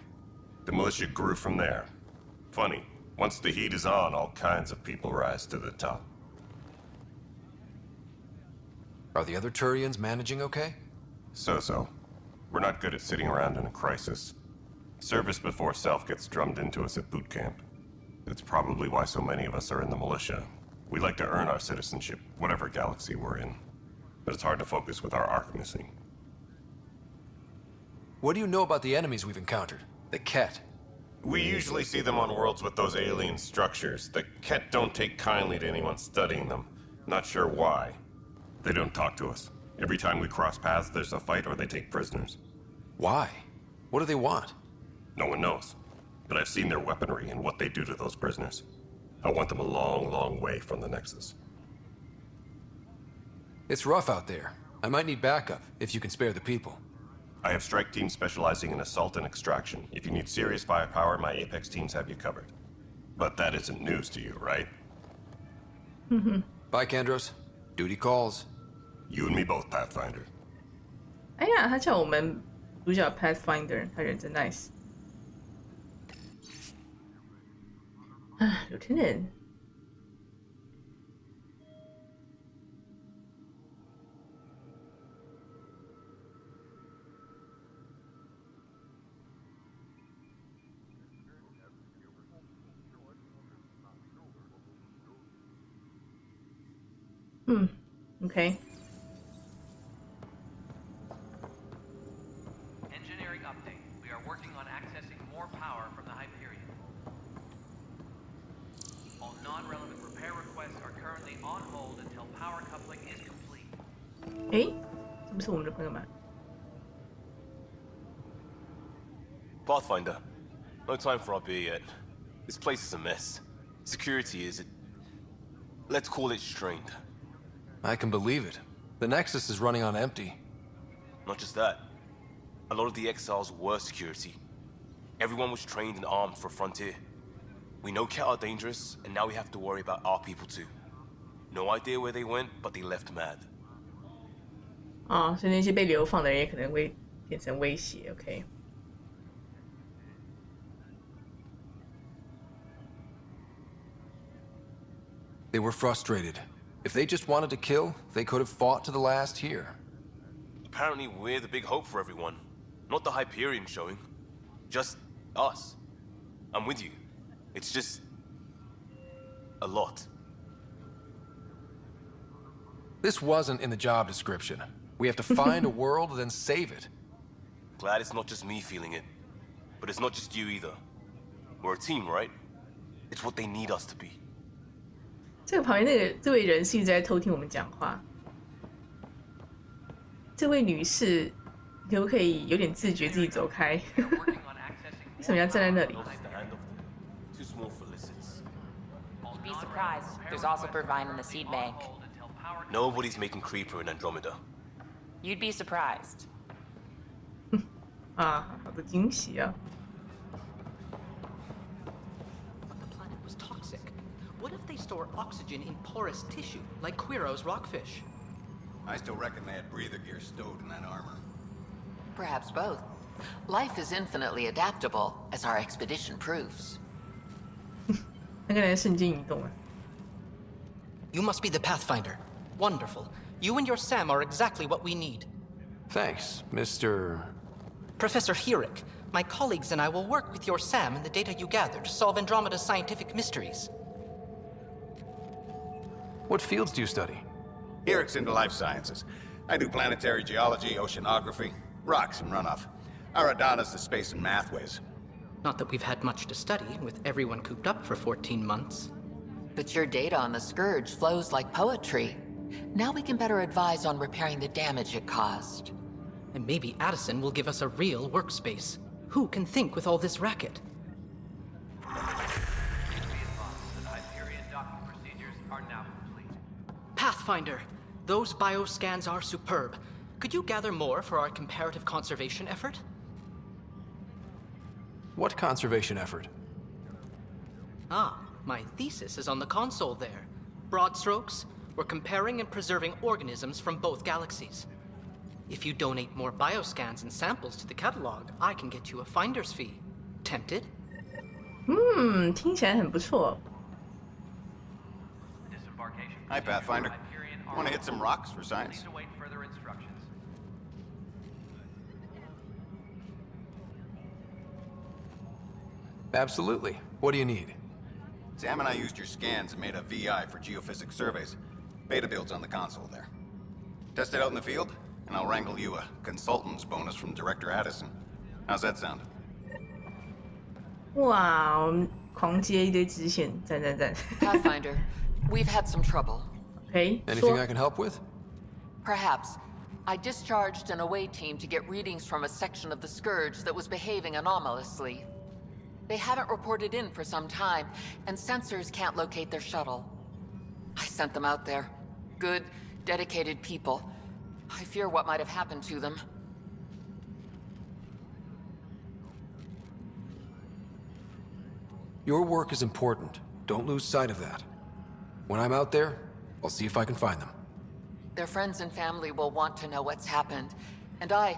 The militia grew from there. Funny, once the heat is on, all kinds of people rise to the top. Are the other Turians managing okay? So-so. We're not good at sitting around in a crisis. Service before self gets drummed into us at boot camp. That's probably why so many of us are in the militia. We like to earn our citizenship, whatever galaxy we're in. But it's hard to focus with our arc missing. What do you know about the enemies we've encountered? The Ket? We usually see them on worlds with those alien structures. The Ket don't take kindly to anyone studying them. Not sure why. They don't talk to us. Every time we cross paths, there's a fight or they take prisoners. Why? What do they want? No one knows. But I've seen their weaponry and what they do to those prisoners. I want them a long, long way from the Nexus. It's rough out there. I might need backup, if you can spare the people. I have strike teams specializing in assault and extraction. If you need serious firepower, my Apex teams have you covered. But that isn't news to you, right? Bye, Kandros. Duty calls. You and me both, Pathfinder. 哎呀，他叫我们主角 Pathfinder，他人真 nice。啊 ，Lieutenant。OK。Engineering update. We are working on accessing more power from the Hyperion. All non-relevant repair requests are currently on hold until power coupling is complete. 诶，这不是我们的朋友吗？ Pathfinder, no time for our beer yet. This place is a mess. Security is, let's call it strained. I can believe it. The Nexus is running on empty. Not just that. A lot of the exiles were security. Everyone was trained and armed for Frontier. We know Ket are dangerous, and now we have to worry about our people too. No idea where they went, but they left mad. 所以那些被流放的人也可能会变成威胁。OK。They were frustrated. If they just wanted to kill, they could have fought to the last here. Apparently we're the big hope for everyone. Not the Hyperion showing. Just us. I'm with you. It's just... a lot. This wasn't in the job description. We have to find a world, then save it. Glad it's not just me feeling it. But it's not just you either. We're a team, right? It's what they need us to be. 这个旁边这位人是一直在偷听我们讲话。这位女士，你可不可以有点自觉，自己走开？为什么要站在那里？ You'd be surprised. There's also Purvine in the seed bank. Nobody's making Creeper in Andromeda. You'd be surprised. 啊，好的惊喜啊！ What if they store oxygen in porous tissue, like Quiro's rockfish? I still reckon they had breather gear stowed in that armor. Perhaps both. Life is infinitely adaptable, as our expedition proves. 那个人瞬间移动了。 You must be the Pathfinder. Wonderful. You and your Sam are exactly what we need. Thanks, Mr. Professor Herrick, my colleagues and I will work with your Sam and the data you gather to solve Andromeda's scientific mysteries. What fields do you study? Herrick's into life sciences. I do planetary geology, oceanography, rocks and runoff. Aradana's the space and math whiz. Not that we've had much to study, with everyone cooped up for 14 months. But your data on the Scourge flows like poetry. Now we can better advise on repairing the damage it caused. And maybe Addison will give us a real workspace. Who can think with all this racket? Pathfinder, those bioscans are superb. Could you gather more for our comparative conservation effort? What conservation effort? Ah, my thesis is on the console there. Broad strokes, we're comparing and preserving organisms from both galaxies. If you donate more bioscans and samples to the catalog, I can get you a finder's fee. Tempted? 听起来很不错。 Hi, Pathfinder. Want to hit some rocks for science? Absolutely. What do you need? Sam and I used your scans and made a VI for geophysics surveys. Beta builds on the console there. Test it out in the field, and I'll wrangle you a consultant's bonus from Director Addison. How's that sound? 哇，我们狂接一堆支线，赞。Pathfinder, we've had some trouble. Okay. Anything I can help with? Perhaps. I discharged an away team to get readings from a section of the Scourge that was behaving anomalously. They haven't reported in for some time, and sensors can't locate their shuttle. I sent them out there. Good, dedicated people. I fear what might have happened to them. Your work is important. Don't lose sight of that. When I'm out there, I'll see if I can find them. Their friends and family will want to know what's happened, and I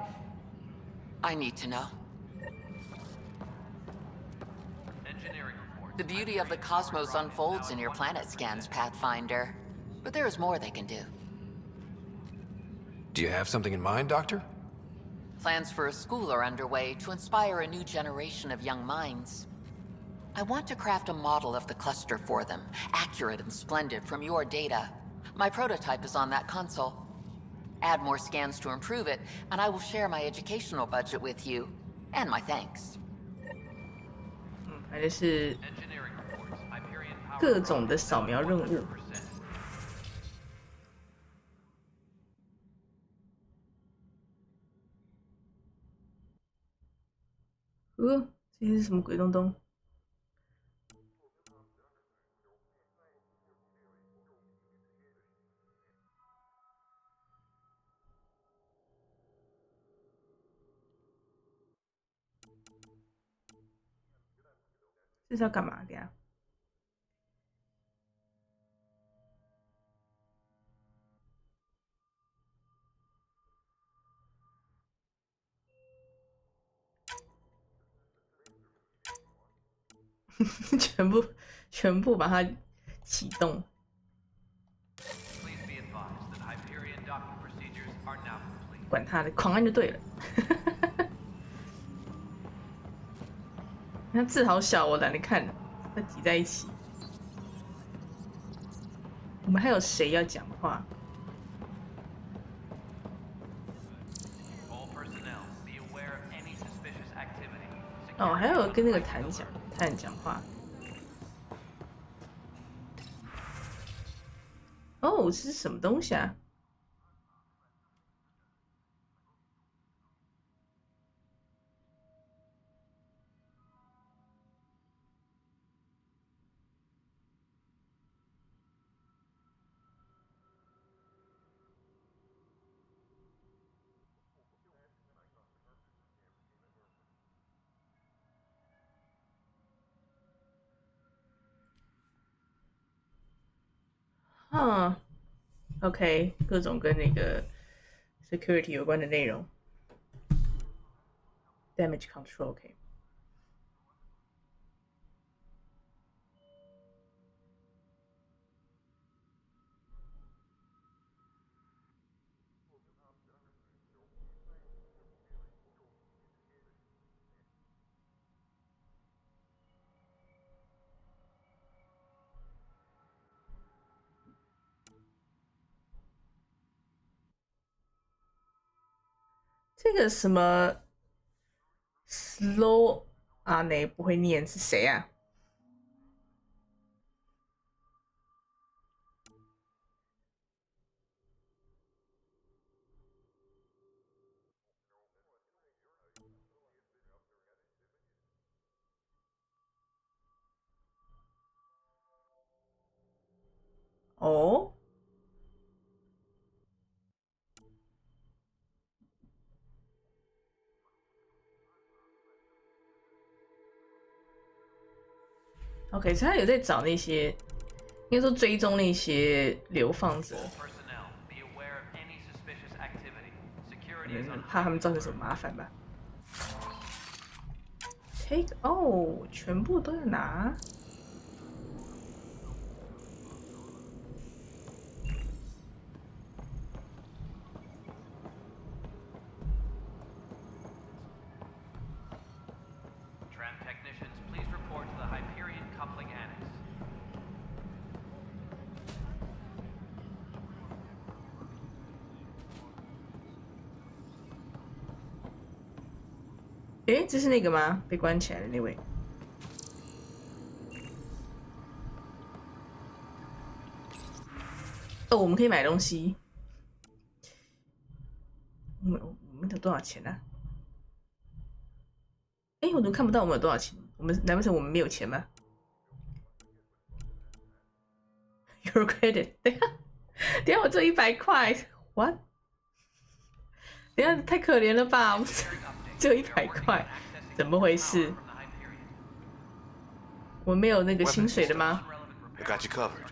need to know. The beauty of the cosmos unfolds in your planet scans, Pathfinder. But there is more they can do. Do you have something in mind, Doctor? Plans for a school are underway to inspire a new generation of young minds. I want to craft a model of the cluster for them, accurate and splendid from your data. My prototype is on that console. Add more scans to improve it, and I will share my educational budget with you, and my thanks. 反正是各种的扫描任务。这些是什么鬼东东？这是要干嘛的呀？全部把它启动。管他的，狂按就对了。那字好小，我懒得看，它挤在一起。我们还有谁要讲话？哦，还有跟那个谭讲话。哦，这是什么东西啊？OK， 各种跟那个 security 有关的内容 ，damage control，OK。这个什么 slow 啊，那不会念是谁啊？哦。OK， 所以他有在找那些，应该说追踪那些流放者，怕他们造成什么麻烦吧 ？Take 哦，全部都要拿。诶，这是那个吗？被关起来的那位。哦，我们可以买东西。我们有多少钱啊？诶，我怎么看不到我们有多少钱？难不成我们没有钱吗 ？Your credit， 等一下，我只有100块 ，what？ 等一下，太可怜了吧！我们只有100块，怎么回事？我没有那个薪水的吗 I got you covered.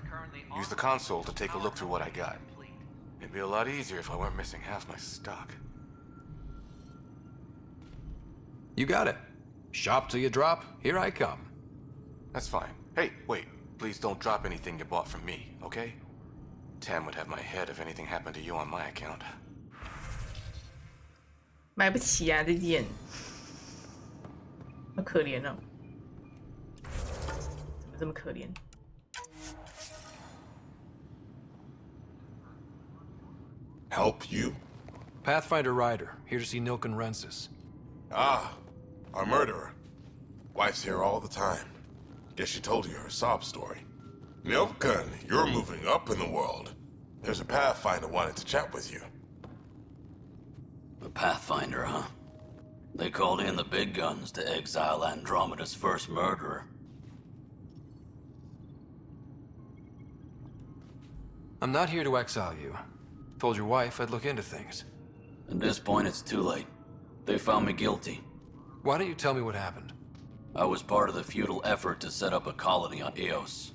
Use the console to take a look through what I got. It'd be a lot easier if I weren't missing half my stock. You got it. Shop till you drop, here I come. That's fine. Hey, wait. Please don't drop anything you bought from me, okay? Tam would have my head if anything happened to you on my account. 买不起啊，这店，好可怜哦，怎么这么可怜？ Help you? Pathfinder Ryder, here to see Nilken Rensis. Ah, our murderer. Wife's here all the time. Guess she told you her sob story. Nilken, you're moving up in the world. There's a Pathfinder wanted to chat with you. The Pathfinder, huh? They called in the big guns to exile Andromeda's first murderer. I'm not here to exile you. Told your wife I'd look into things. At this point, it's too late. They found me guilty. Why don't you tell me what happened? I was part of the futile effort to set up a colony on Eos.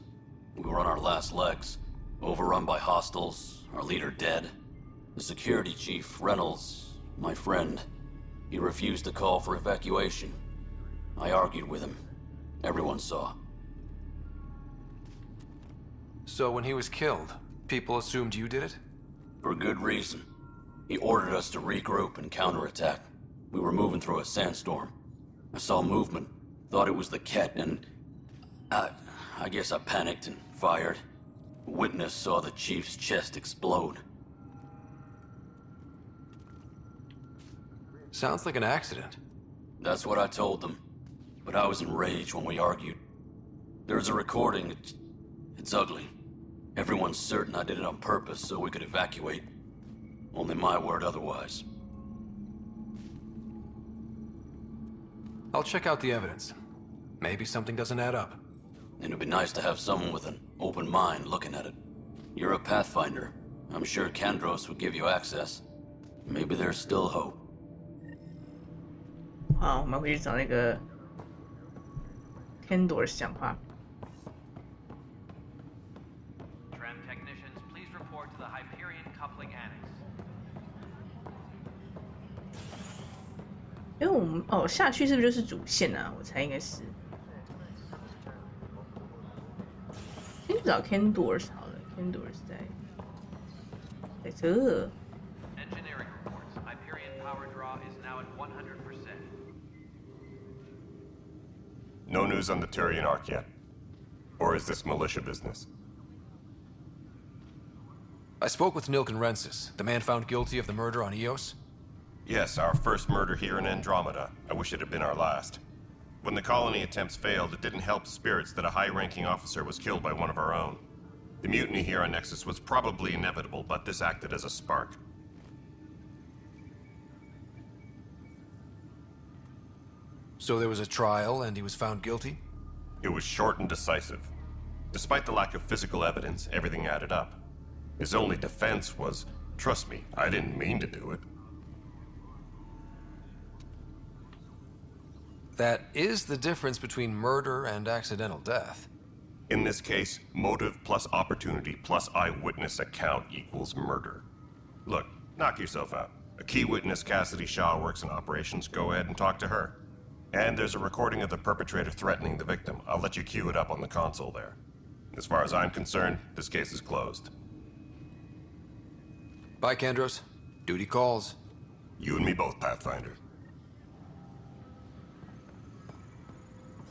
We were on our last legs, overrun by hostiles, our leader dead. The security chief, Reynolds, my friend, he refused to call for evacuation. I argued with him. Everyone saw. So when he was killed, people assumed you did it? For good reason. He ordered us to regroup and counterattack. We were moving through a sandstorm. I saw movement, thought it was the Ket, and I guess I panicked and fired. A witness saw the chief's chest explode. Sounds like an accident. That's what I told them. But I was enraged when we argued. There's a recording. It's ugly. Everyone's certain I did it on purpose so we could evacuate. Only my word otherwise. I'll check out the evidence. Maybe something doesn't add up. It'd be nice to have someone with an open mind looking at it. You're a Pathfinder. I'm sure Kandros would give you access. Maybe there's still hope. 好，我们回去找那个 Kendors 讲话。Tram technicians, please report to the Hyperion coupling annex. 因为我们下去是不是就是主线啊？我猜应该是。先去找 Kendors 好了 ，Kendors 在这。Engineering reports. Hyperion power draw is now at 100%. No news on the Turian Ark yet? Or is this militia business? I spoke with Nilken Rensis, the man found guilty of the murder on Eos. Yes, our first murder here in Andromeda. I wish it had been our last. When the colony attempts failed, it didn't help spirits that a high-ranking officer was killed by one of our own. The mutiny here on Nexus was probably inevitable, but this acted as a spark. So there was a trial and he was found guilty? It was short and decisive. Despite the lack of physical evidence, everything added up. His only defense was, trust me, I didn't mean to do it. That is the difference between murder and accidental death. In this case, motive plus opportunity plus eyewitness account equals murder. Look, knock yourself out. A key witness, Cassidy Shaw, works in operations. Go ahead and talk to her. And there's a recording of the perpetrator threatening the victim. I'll let you cue it up on the console there. As far as I'm concerned, this case is closed. Bye, Kandros. Duty calls. You and me both, Pathfinder.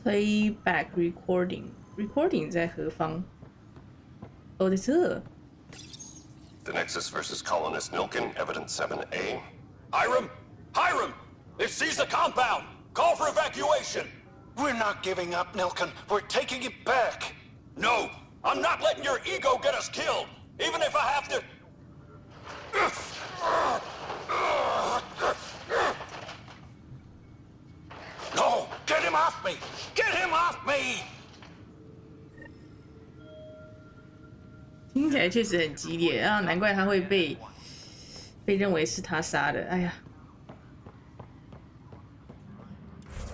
Playback recording. Recording 在何方？哦，在这。The Nexus versus Colonist Nilken, Evidence 7A. Hiram! Hiram! They've seized the compound! Call for evacuation! We're not giving up, Nilken. We're taking it back. No! I'm not letting your ego get us killed! Even if I have to... No! Get him off me! Get him off me! 听起来确实很激烈啊，难怪他会被认为是他杀的。哎呀，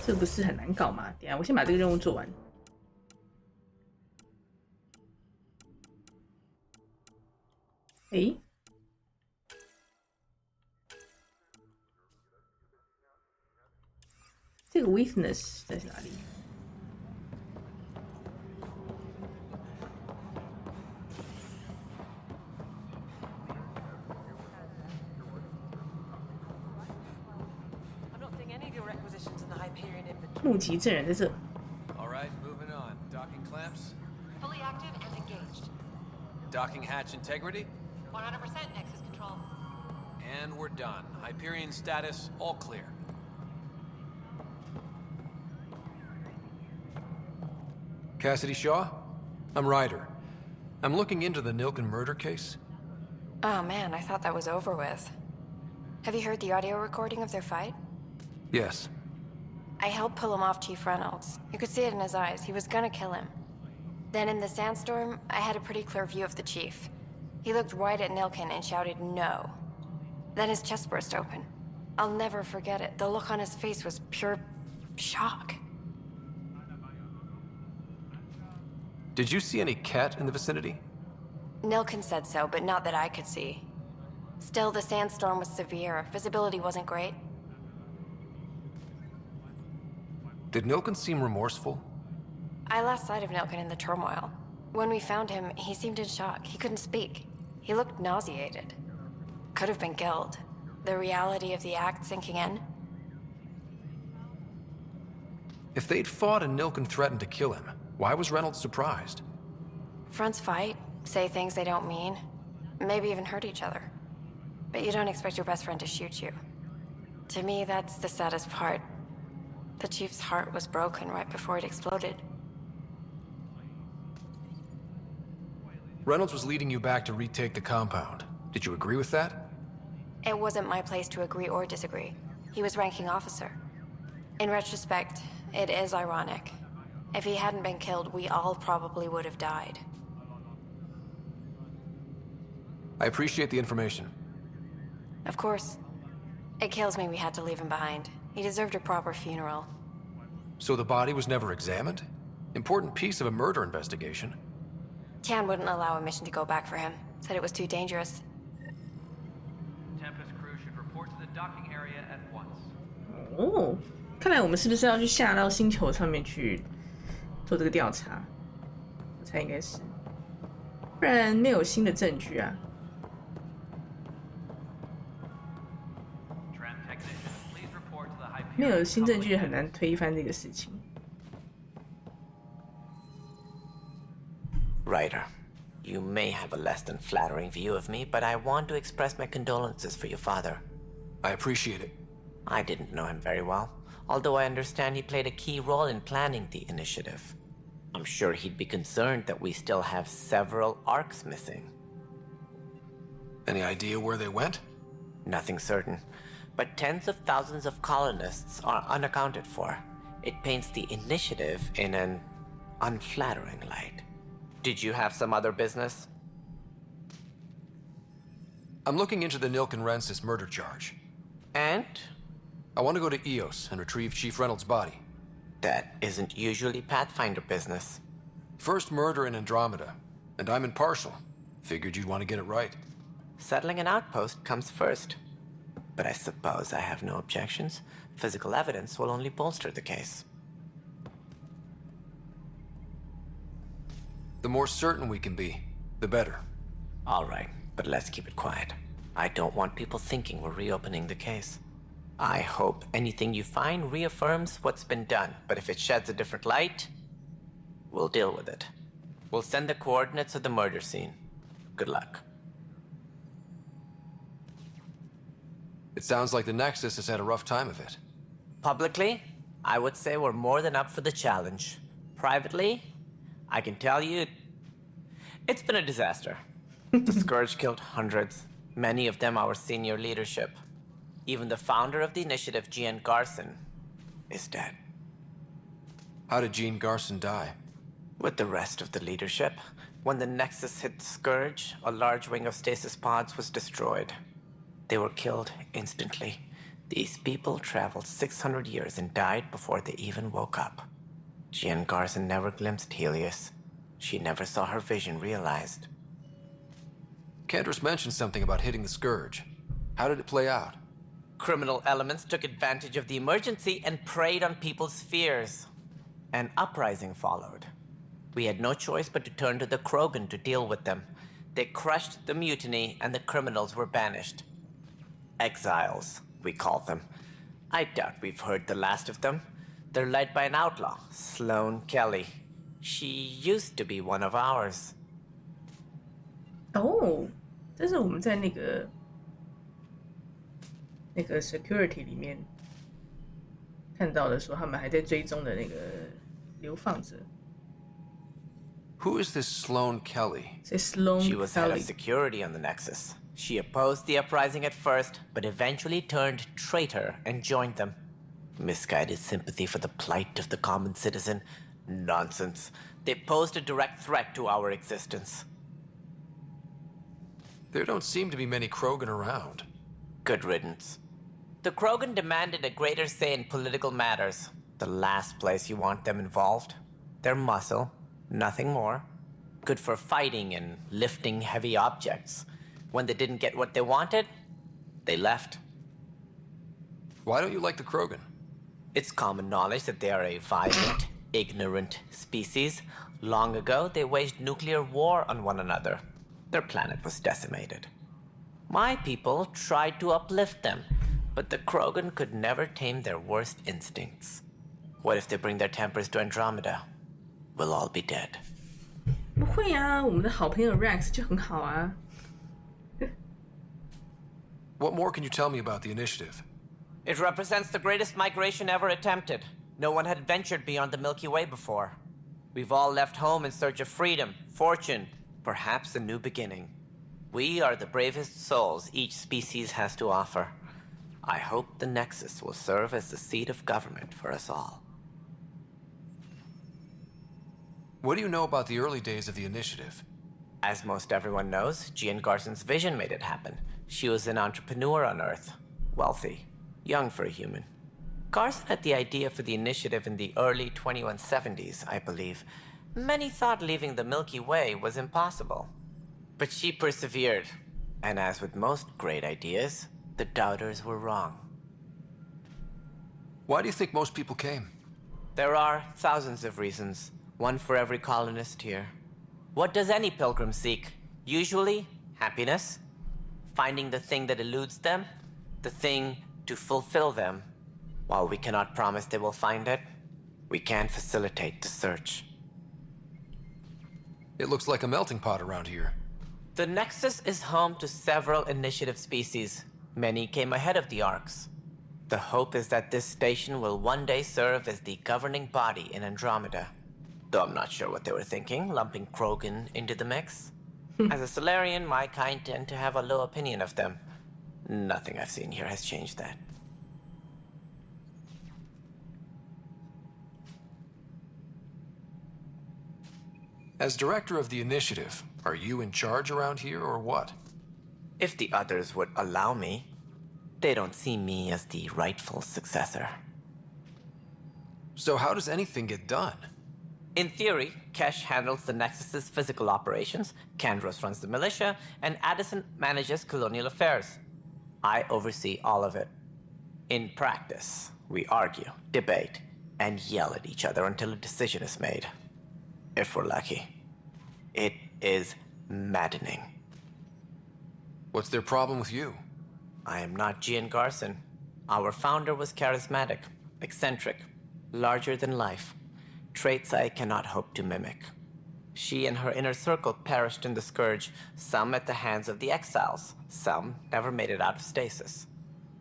这不是很难搞吗？等一下我先把这个任务做完。诶，这个 weakness 在哪里？目击证人在这。All right, moving on. Docking clamps. Fully active and engaged. Docking hatch integrity. 100% Nexus control. And we're done. Hyperion status, all clear. Cassidy Shaw? I'm Ryder. I'm looking into the Nilken murder case. Oh man, I thought that was over with. Have you heard the audio recording of their fight? Yes. I helped pull him off Chief Reynolds. You could see it in his eyes. He was gonna kill him. Then in the sandstorm, I had a pretty clear view of the Chief. He looked right at Nilken and shouted no. Then his chest burst open. I'll never forget it. The look on his face was pure shock. Did you see any Ket in the vicinity? Nilken said so, but not that I could see. Still, the sandstorm was severe. Visibility wasn't great. Did Nilken seem remorseful? I lost sight of Nilken in the turmoil. When we found him, he seemed in shock. He couldn't speak. He looked nauseated. Could have been killed. The reality of the act sinking in? If they'd fought and Nilken threatened to kill him, why was Reynolds surprised? Fronts fight, say things they don't mean, maybe even hurt each other. But you don't expect your best friend to shoot you. To me, that's the saddest part. The Chief's heart was broken right before it exploded. Reynolds was leading you back to retake the compound. Did you agree with that? It wasn't my place to agree or disagree. He was ranking officer. In retrospect, it is ironic. If he hadn't been killed, we all probably would have died. I appreciate the information. Of course. It kills me we had to leave him behind. He deserved a proper funeral. So the body was never examined? Important piece of a murder investigation. Tian wouldn't allow a mission to go back for him. Said it was too dangerous. Tempest crew should report to the docking area at once. 哦，看来我们是不是要去下到星球上面去做这个调查？我猜应该是，不然没有新的证据啊。没有新证据很难推翻这个事情。Ryder, you may have a less than flattering view of me, but I want to express my condolences for your father. I appreciate it. I didn't know him very well, although I understand he played a key role in planning the initiative. I'm sure he'd be concerned that we still have several arcs missing. Any idea where they went? Nothing certain, but tens of thousands of colonists are unaccounted for. It paints the initiative in an unflattering light. Did you have some other business? I'm looking into the Nilken Rensis murder charge. And? I want to go to EOS and retrieve Chief Reynolds' body. That isn't usually Pathfinder business. First murder in Andromeda, and I'm impartial. Figured you'd want to get it right. Settling an outpost comes first. But I suppose I have no objections. Physical evidence will only bolster the case. The more certain we can be, the better. All right, but let's keep it quiet. I don't want people thinking we're reopening the case. I hope anything you find reaffirms what's been done, but if it sheds a different light, we'll deal with it. We'll send the coordinates of the murder scene. Good luck. It sounds like the Nexus has had a rough time of it. Publicly, I would say we're more than up for the challenge. Privately, I can tell you, it's been a disaster. The Scourge killed hundreds, many of them our senior leadership. Even the founder of the initiative, Gian Garson, is dead. How did Jean Garson die? With the rest of the leadership. When the Nexus hit Scourge, a large wing of stasis pods was destroyed. They were killed instantly. These people traveled 600 years and died before they even woke up. Jean Garson never glimpsed Helios. She never saw her vision realized. Cantor's mentioned something about hitting the Scourge. How did it play out? Criminal elements took advantage of the emergency and preyed on people's fears. An uprising followed. We had no choice but to turn to the Krogan to deal with them. They crushed the mutiny and the criminals were banished. Exiles, we call them. I doubt we've heard the last of them. They're led by an outlaw, Sloane Kelly. She used to be one of ours. 哦，这是我们在那个 security 里面看到的，说他们还在追踪的那个流放者。Who is this Sloane Kelly? She was head of security on the Nexus. She opposed the uprising at first, but eventually turned traitor and joined them. Misguided sympathy for the plight of the common citizen? Nonsense. They posed a direct threat to our existence. There don't seem to be many Krogan around. Good riddance. The Krogan demanded a greater say in political matters. The last place you want them involved. Their muscle, nothing more. Good for fighting and lifting heavy objects. When they didn't get what they wanted, they left. Why don't you like the Krogan? It's common knowledge that they are a violent, ignorant species. Long ago, they waged nuclear war on one another. Their planet was decimated. My people tried to uplift them, but the Krogan could never tame their worst instincts. What if they bring their tempers to Andromeda? We'll all be dead. 不会啊，我们的好朋友 Rex 就很好啊。What more can you tell me about the initiative? It represents the greatest migration ever attempted. No one had ventured beyond the Milky Way before. We've all left home in search of freedom, fortune, perhaps a new beginning. We are the bravest souls each species has to offer. I hope the Nexus will serve as the seat of government for us all. What do you know about the early days of the initiative? As most everyone knows, Jean Garson's vision made it happen. She was an entrepreneur on Earth. Wealthy. Young for a human. Garson had the idea for the initiative in the early 2170s, I believe. Many thought leaving the Milky Way was impossible. But she persevered. And as with most great ideas, the doubters were wrong. Why do you think most people came? There are thousands of reasons. One for every colonist here. What does any pilgrim seek? Usually, happiness. Finding the thing that eludes them. The thing to fulfill them. While we cannot promise they will find it, we can facilitate the search. It looks like a melting pot around here. The Nexus is home to several initiative species. Many came ahead of the Arks. The hope is that this station will one day serve as the governing body in Andromeda. Though I'm not sure what they were thinking, lumping Krogan into the mix. As a Solarian, my kind tend to have a low opinion of them. Nothing I've seen here has changed that. As director of the initiative, are you in charge around here or what? If the others would allow me, they don't see me as the rightful successor. So how does anything get done? In theory, Kesh handles the Nexus's physical operations, Kandros runs the militia, and Addison manages colonial affairs. I oversee all of it. In practice, we argue, debate, and yell at each other until a decision is made. If we're lucky. It is maddening. What's their problem with you? I am not Jean Garson. Our founder was charismatic, eccentric, larger than life. Traits I cannot hope to mimic. She and her inner circle perished in the Scourge, some at the hands of the Exiles, some never made it out of stasis.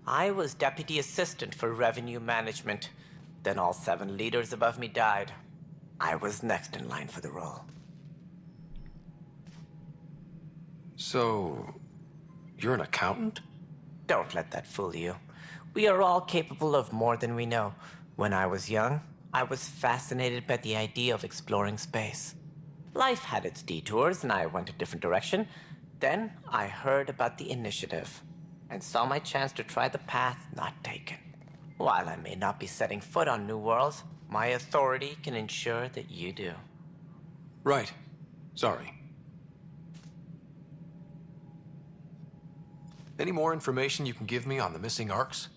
I was deputy assistant for revenue management. Then all 7 leaders above me died. I was next in line for the role. So, you're an accountant? Don't let that fool you. We are all capable of more than we know. When I was young, I was fascinated by the idea of exploring space. Life had its detours, and I went a different direction. Then I heard about the initiative, and saw my chance to try the path not taken. While I may not be setting foot on new worlds, my authority can ensure that you do. Right. Sorry. Any more information you can give me on the missing Arks?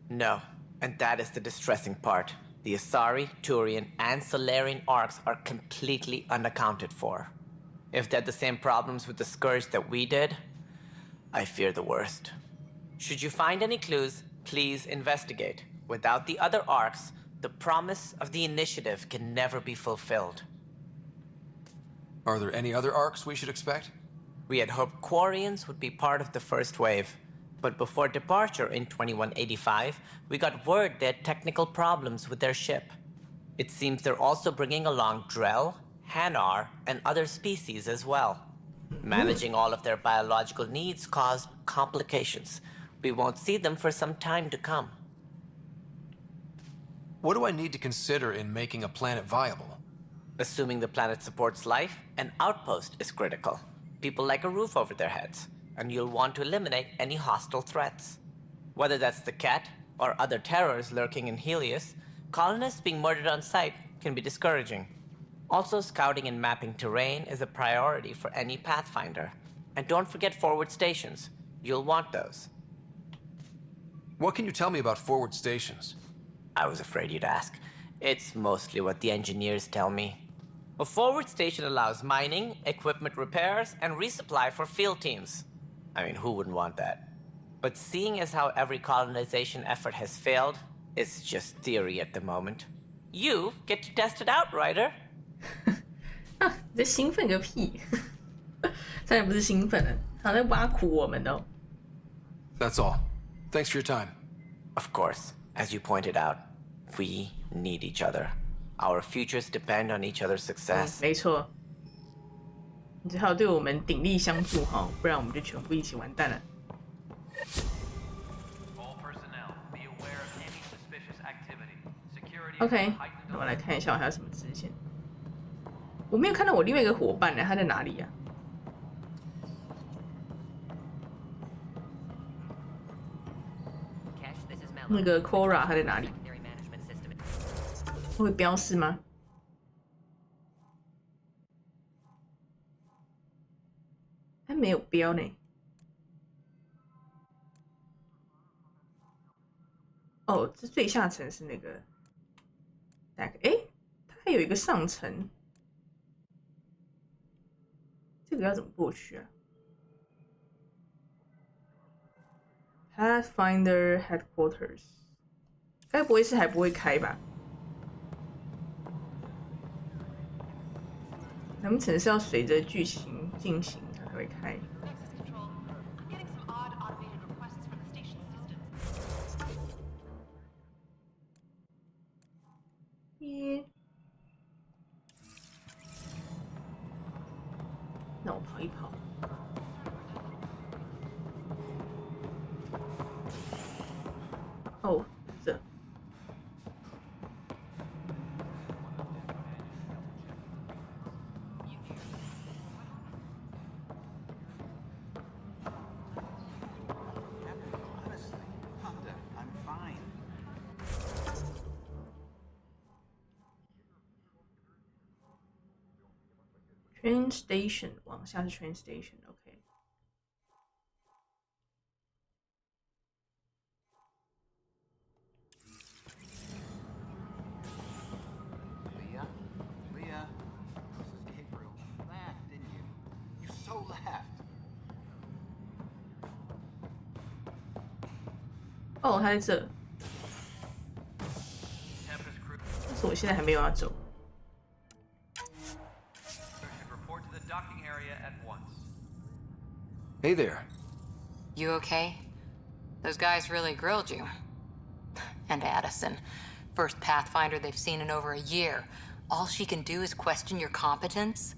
No, and that is the distressing part. The Asari, Turian, and Solarian Arks are completely unaccounted for. If they had the same problems with the Scourge that we did, I fear the worst. Should you find any clues, please investigate. Without the other Arks, the promise of the initiative can never be fulfilled. Are there any other Arks we should expect? We had hoped Quarians would be part of the first wave, but before departure in 2185, we got word they had technical problems with their ship. It seems they're also bringing along Drell, Hanar, and other species as well. Managing all of their biological needs caused complications. We won't see them for some time to come. What do I need to consider in making a planet viable? Assuming the planet supports life, an outpost is critical. People like a roof over their heads, and you'll want to eliminate any hostile threats. Whether that's the Cat or other terrors lurking in Helios, colonists being murdered on sight can be discouraging. Also, scouting and mapping terrain is a priority for any Pathfinder. And don't forget forward stations. You'll want those. What can you tell me about forward stations? I was afraid you'd ask. It's mostly what the engineers tell me. A forward station allows mining, equipment repairs, and resupply for field teams. I mean, who wouldn't want that? But seeing as how every colonization effort has failed, it's just theory at the moment. You get to test it out, Ryder. 啊，你在兴奋个屁！差点不是兴奋了，好像在挖苦我们哦。That's all. Thanks for your time. Of course, as you pointed out, we need each other. Our futures depend on each other's success. 没错，你最好对我们鼎力相助哈，不然我们就全部一起完蛋了。OK， 那我来看一下我还有什么支线。我没有看到我另外一个伙伴呢，他在哪里呀？那个 Cora 他在哪里？会标示吗？他没有标呢。哦，这最下层是那个。大概，哎，它还有一个上层，这个要怎么过去啊 ？Pathfinder Headquarters， 该不会是还不会开吧？难不成是要随着剧情进行它才会开？那我跑一跑。哦，这。Train station， 往下是 train station，OK。Leah, this is Gabriel. Laughed, didn't you? You so laughed. 哦，他在这。但是我现在还没有要走。Hey there. You okay? Those guys really grilled you. And Addison. First Pathfinder they've seen in over a year. All she can do is question your competence?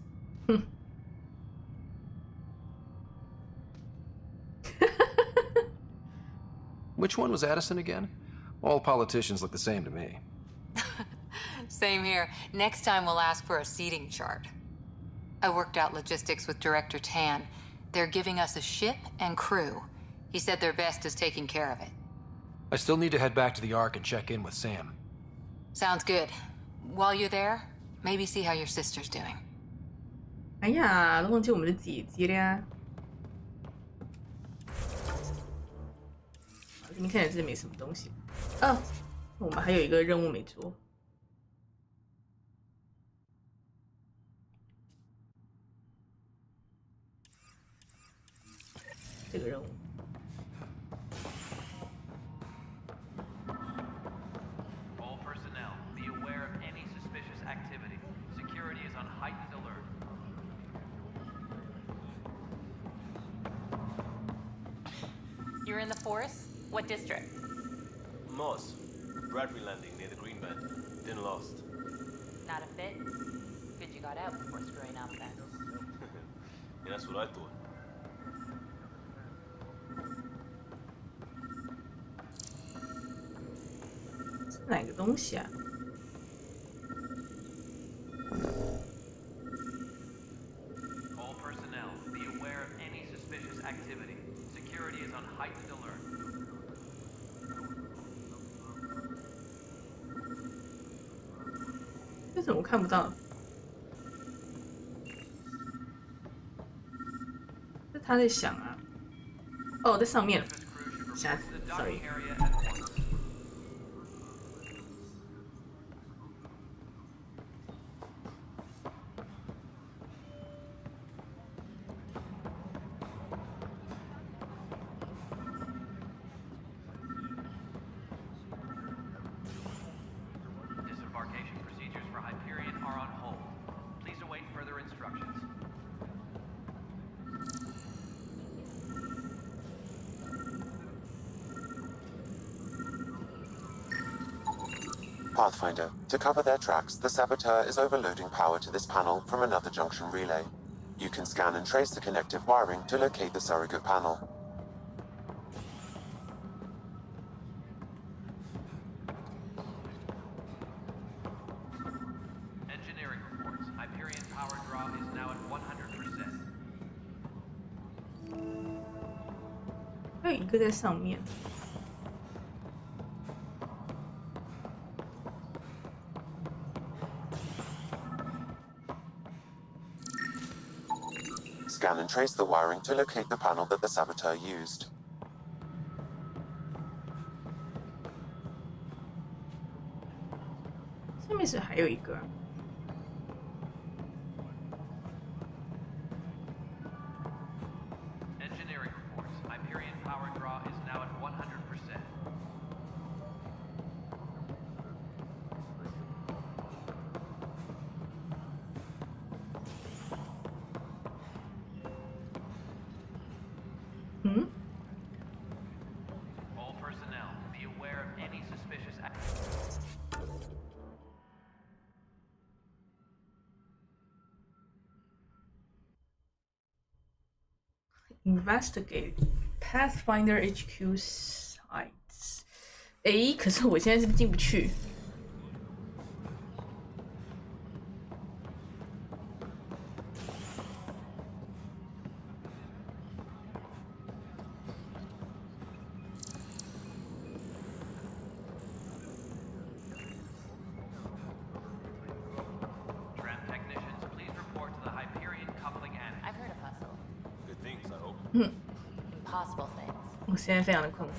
Which one was Addison again? All politicians look the same to me. Same here. Next time we'll ask for a seating chart. I worked out logistics with Director Tan. They're giving us a ship and crew. He said their best is taking care of it. I still need to head back to the Ark and check in with Sam. Sounds good. While you're there, maybe see how your sister's doing. 哎呀，都忘记我们的姐姐了呀！这边看起来真的没什么东西。哦，我们还有一个任务没做。这个任务。All personnel, be aware of any suspicious activity. Security is on heightened alert. You're in the forest? What district? Moss. Bradbury Landing near the Green Band. Didn't lost. Not a fit? Good you got out before screwing up then. Yeah, that's what I thought. 哪个东西啊？ All personnel, be aware of any suspicious activity. Security is on heightened alert. 为什么我看不到？是他在想啊。哦，在上面。瞎子 ，sorry。 All Pathfinder, to cover their tracks, the saboteur is overloading power to this panel from another junction relay. You can scan and trace the connective wiring to locate the surrogate panel. Engineering reports. Hyperion power draw is now at 100%. 还有一个在上面。Scan and trace the wiring to locate the panel that the saboteur used. 上面是还有一个。Engineering reports. Hyperion power draw is now at 100%. All personnel, be aware of any suspicious activity. Investigate Pathfinder HQ sites。哎，可是我现在是不是进不去？Tram technicians, please report to the Hyperion coupling annex. I've heard of hustle. Good things, I hope. Impossible things. 我现在非常的困惑。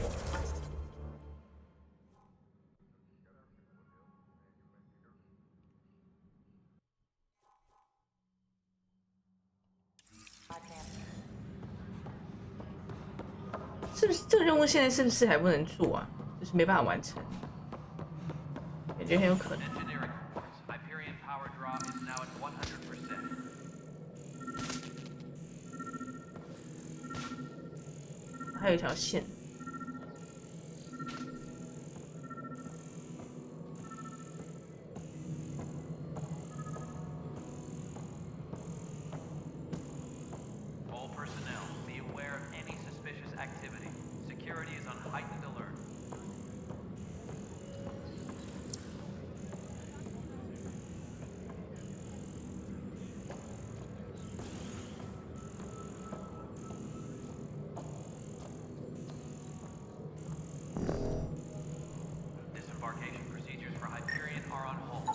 是不是这个任务现在是不是还不能做啊？就是没办法完成，感觉很有可能。 Engineering reports. Hyperion power draw is now at 100%. 还有一条线。 All personnel, be aware of any suspicious activity. Security is on heightened alert. Disembarkation procedures for Hyperion are on hold.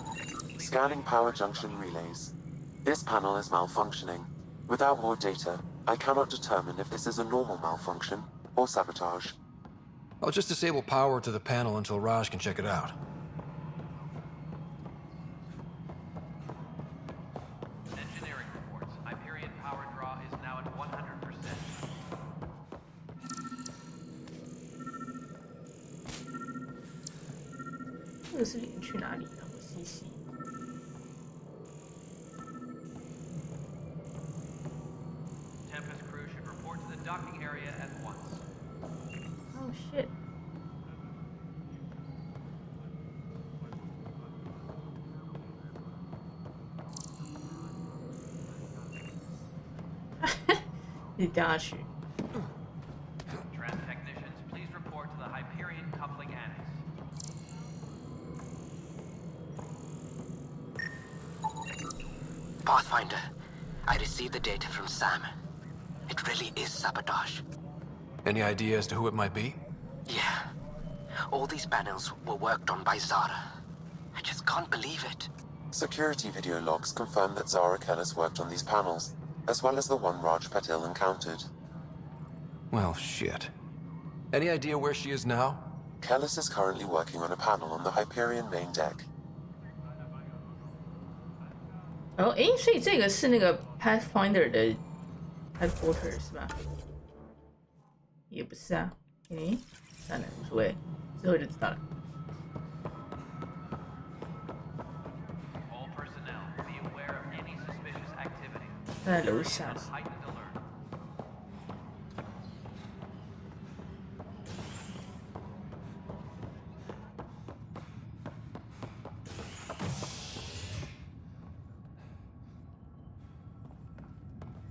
Scanning power junction relays. This panel is malfunctioning. Without more data, I cannot determine if this is a normal malfunction or sabotage. I'll just disable power to the panel until Raj can check it out. Engineering reports. Hyperion power draw is now at 100%. 这个是连去哪里呢？我细细。 Tempest crew should report to the docking area at once. Oh shit. You 掉下去。 Tram technicians, please report to the Hyperion coupling annex. Pathfinder, I received the data from Sam. It really is sabotage. Any idea as to who it might be? Yeah. All these panels were worked on by Zara. I just can't believe it. Security video logs confirm that Zara Kellis worked on these panels, as well as the one Raj Patil encountered. Well, shit. Any idea where she is now? Kellis is currently working on a panel on the Hyperion main deck. 哦，诶，所以这个是那个 Pathfinder 的 headquarters 是吧？也不是啊，诶，算了，无所谓，之后就知道了。 All personnel, be aware of any suspicious activity. 在楼下。 Heightened alert.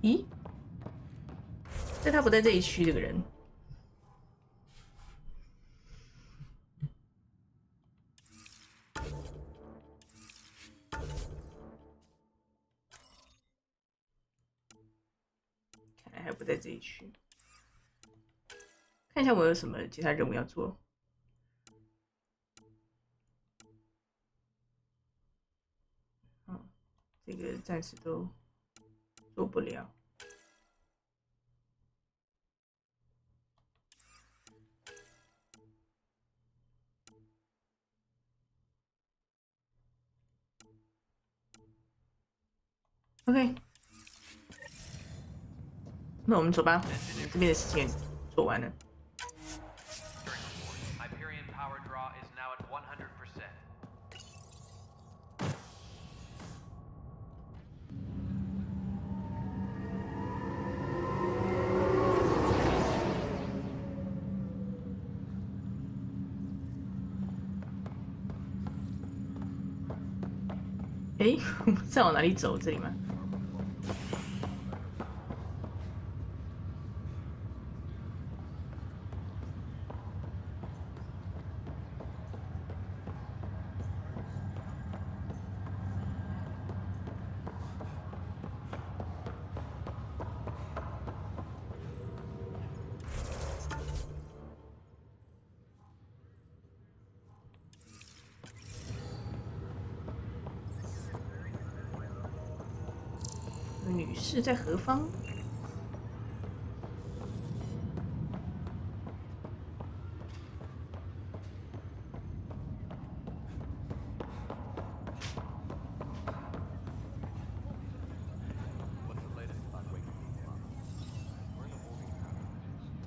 咦？但他不在这一区，这个人。看来还不在这一区。看一下我有什么其他任务要做。这个暂时都做不了。OK， 那我们走吧，这边的事情做完了。Hyperion power draw is now at 100%. 哎，再往哪里走？这里吗？女士在何方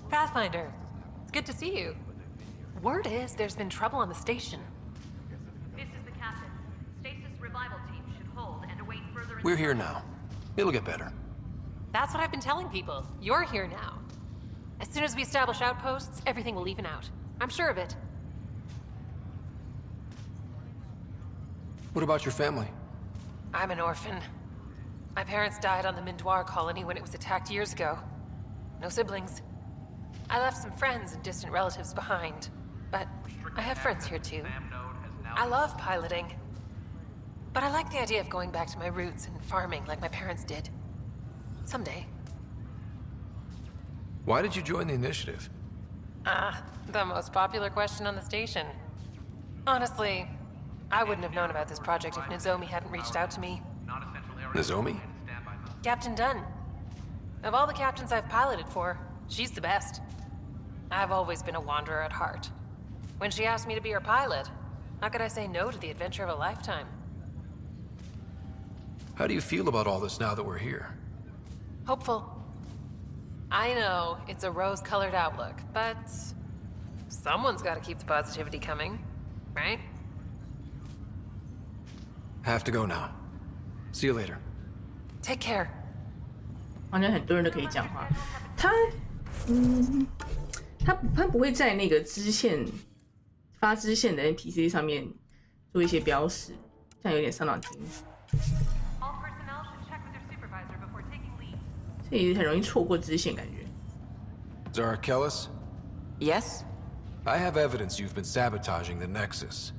？Pathfinder, it's good to see you. Word is there's been trouble on the station. This is the captain. Stasis revival team should hold and await further. We're here now. It'll get better. That's what I've been telling people. You're here now. As soon as we establish outposts, everything will even out. I'm sure of it. What about your family? I'm an orphan. My parents died on the Mindoir colony when it was attacked years ago. No siblings. I left some friends and distant relatives behind, but I have friends here too. I love piloting. But I like the idea of going back to my roots and farming like my parents did. Someday. Why did you join the initiative? The most popular question on the station. Honestly, I wouldn't have known about this project if Nozomi hadn't reached out to me. Nozomi? Captain Dunn. Of all the captains I've piloted for, she's the best. I've always been a wanderer at heart. When she asked me to be her pilot, how could I say no to the adventure of a lifetime? How do you feel about all this now that we're here? Hopeful. I know it's a rose-colored outlook, but someone's got to keep the positivity coming, right? Have to go now. See you later. Take care. 好像很多人都可以讲话。他不会在那个支线发支线的 NPC 上面做一些标识，这样有点伤脑筋。所以很容易错过支线感觉。Zara Kellis? Yes? I have evidence you've been sabotaging the Nexus.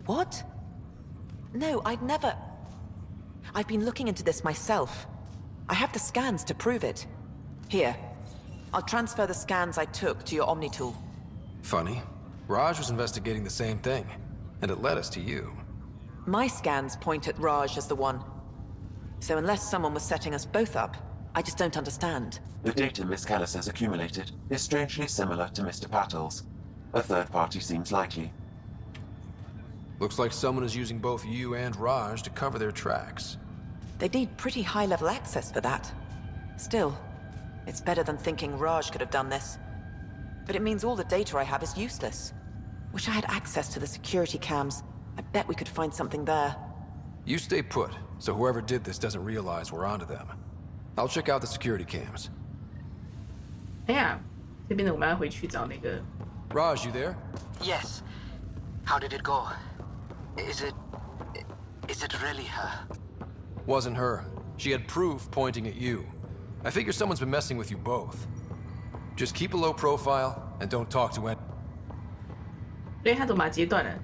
What? No, I'd never... I've been looking into this myself. I have the scans to prove it. Here. I'll transfer the scans I took to your Omni tool. Funny. Raj was investigating the same thing, and it led us to you. My scans point at Raj as the one. So unless someone was setting us both up, I just don't understand. The data Miss Kellis has accumulated is strangely similar to Mr. Patel's. A third party seems likely. Looks like someone is using both you and Raj to cover their tracks. They'd need pretty high-level access for that. Still, it's better than thinking Raj could have done this. But it means all the data I have is useless. Wish I had access to the security cams. I bet we could find something there. You stay put, so whoever did this doesn't realize we're onto them. I'll check out the security cams. 哎呀，这边的我们要回去找那个。Raj, you there? Yes. How did it go? Is it really her? Wasn't her. She had proof pointing at you. I figure someone's been messing with you both. Just keep a low profile and don't talk to anyone. 对，他怎么把它截断了？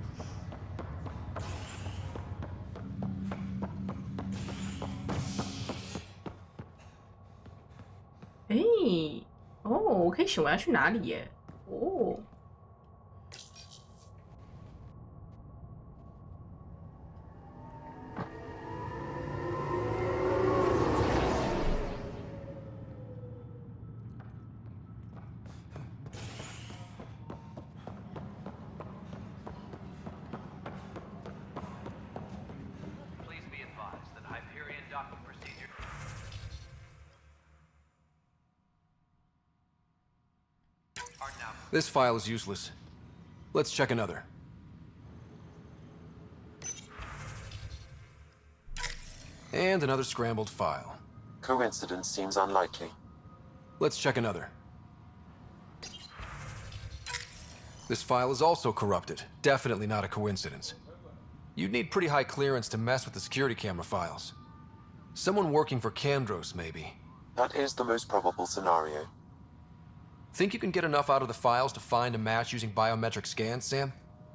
哎，哦，我可以选我要去哪里耶？哦。This file is useless. Let's check another. And another scrambled file. Coincidence seems unlikely. Let's check another. This file is also corrupted. Definitely not a coincidence. You'd need pretty high clearance to mess with the security camera files. Someone working for Kandros, maybe. That is the most probable scenario. Think you can get enough out of the files to find a match using biometric scans, Sam?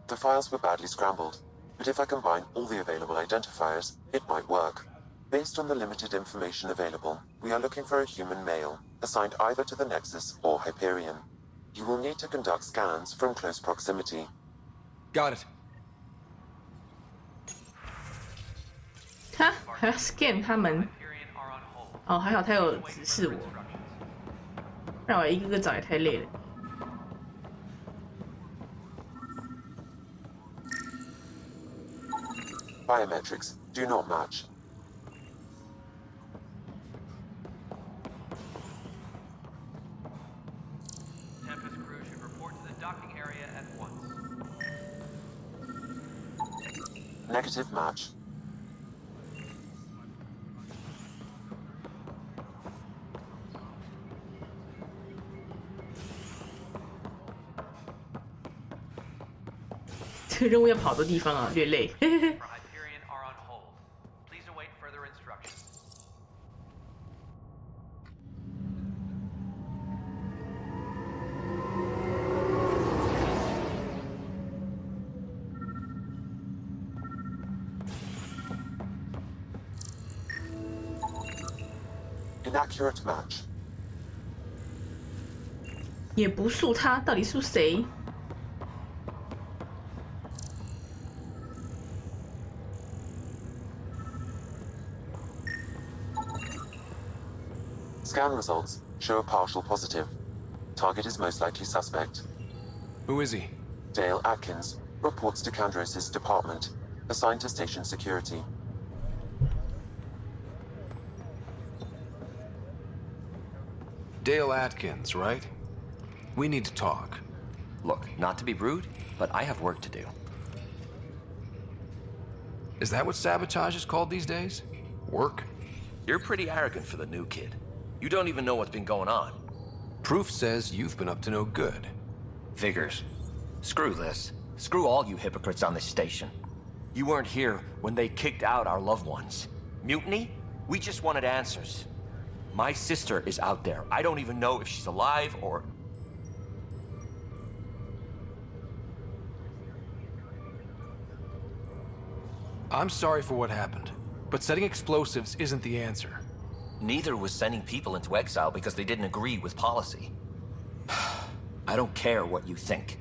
The files were badly scrambled, but if I combine all the available identifiers, it might work. Based on the limited information available, we are looking for a human male, assigned either to the Nexus or Hyperion. You will need to conduct scans from close proximity. Got it. 他还要 scan 他们。哦，还好他有指示我，让我一个个找也太累了。Biometrics do not match. Tempest crew should report to the docking area at once. Negative match. "这个任务要跑的地方啊，略累。Hyperion are on hold. Please await further instructions. Inaccurate match. 也不诉他，到底诉谁？ Scan results show a partial positive. Target is most likely suspect. Who is he? Dale Atkins reports to Kandros' department, assigned to station security. Dale Atkins, right? We need to talk. Look, not to be rude, but I have work to do. Is that what sabotage is called these days? Work? You're pretty arrogant for the new kid. You don't even know what's been going on. Proof says you've been up to no good. Figures. Screw this. Screw all you hypocrites on this station. You weren't here when they kicked out our loved ones. Mutiny? We just wanted answers. My sister is out there. I don't even know if she's alive or... I'm sorry for what happened, but setting explosives isn't the answer. Neither was sending people into exile because they didn't agree with policy. I don't care what you think.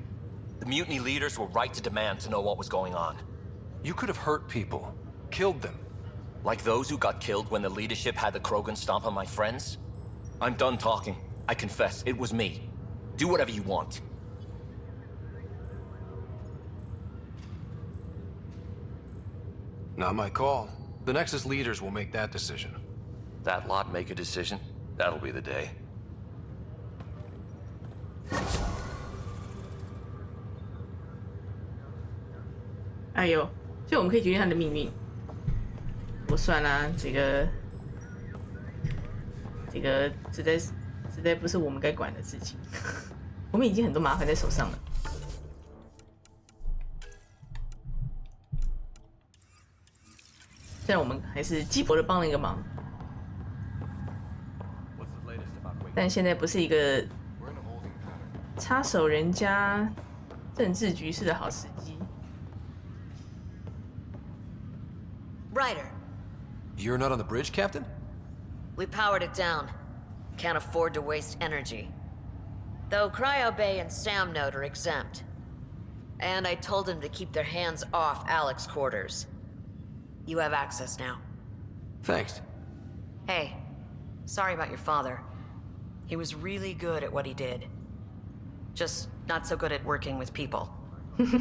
The mutiny leaders were right to demand to know what was going on. You could have hurt people, killed them. Like those who got killed when the leadership had the Krogan stomp on my friends? I'm done talking. I confess, it was me. Do whatever you want. Not my call. The Nexus leaders will make that decision. That lot make a decision? That'll be the day. 哎呦，所以我们可以决定他的命运。不算啦，这个实在不是我们该管的事情。我们已经很多麻烦在手上了。虽然我们还是鸡婆的帮了一个忙。但现在不是一个插手人家政治局势的好时机。Ryder, You're not on the bridge, Captain? we powered it down. Can't afford to waste energy. Though Cryo Bay and Sam Note are exempt. And I told them to keep their hands off Alec's quarters. You have access now. Thanks. Hey, sorry about your father. He was really good at what he did. Just not so good at working with people.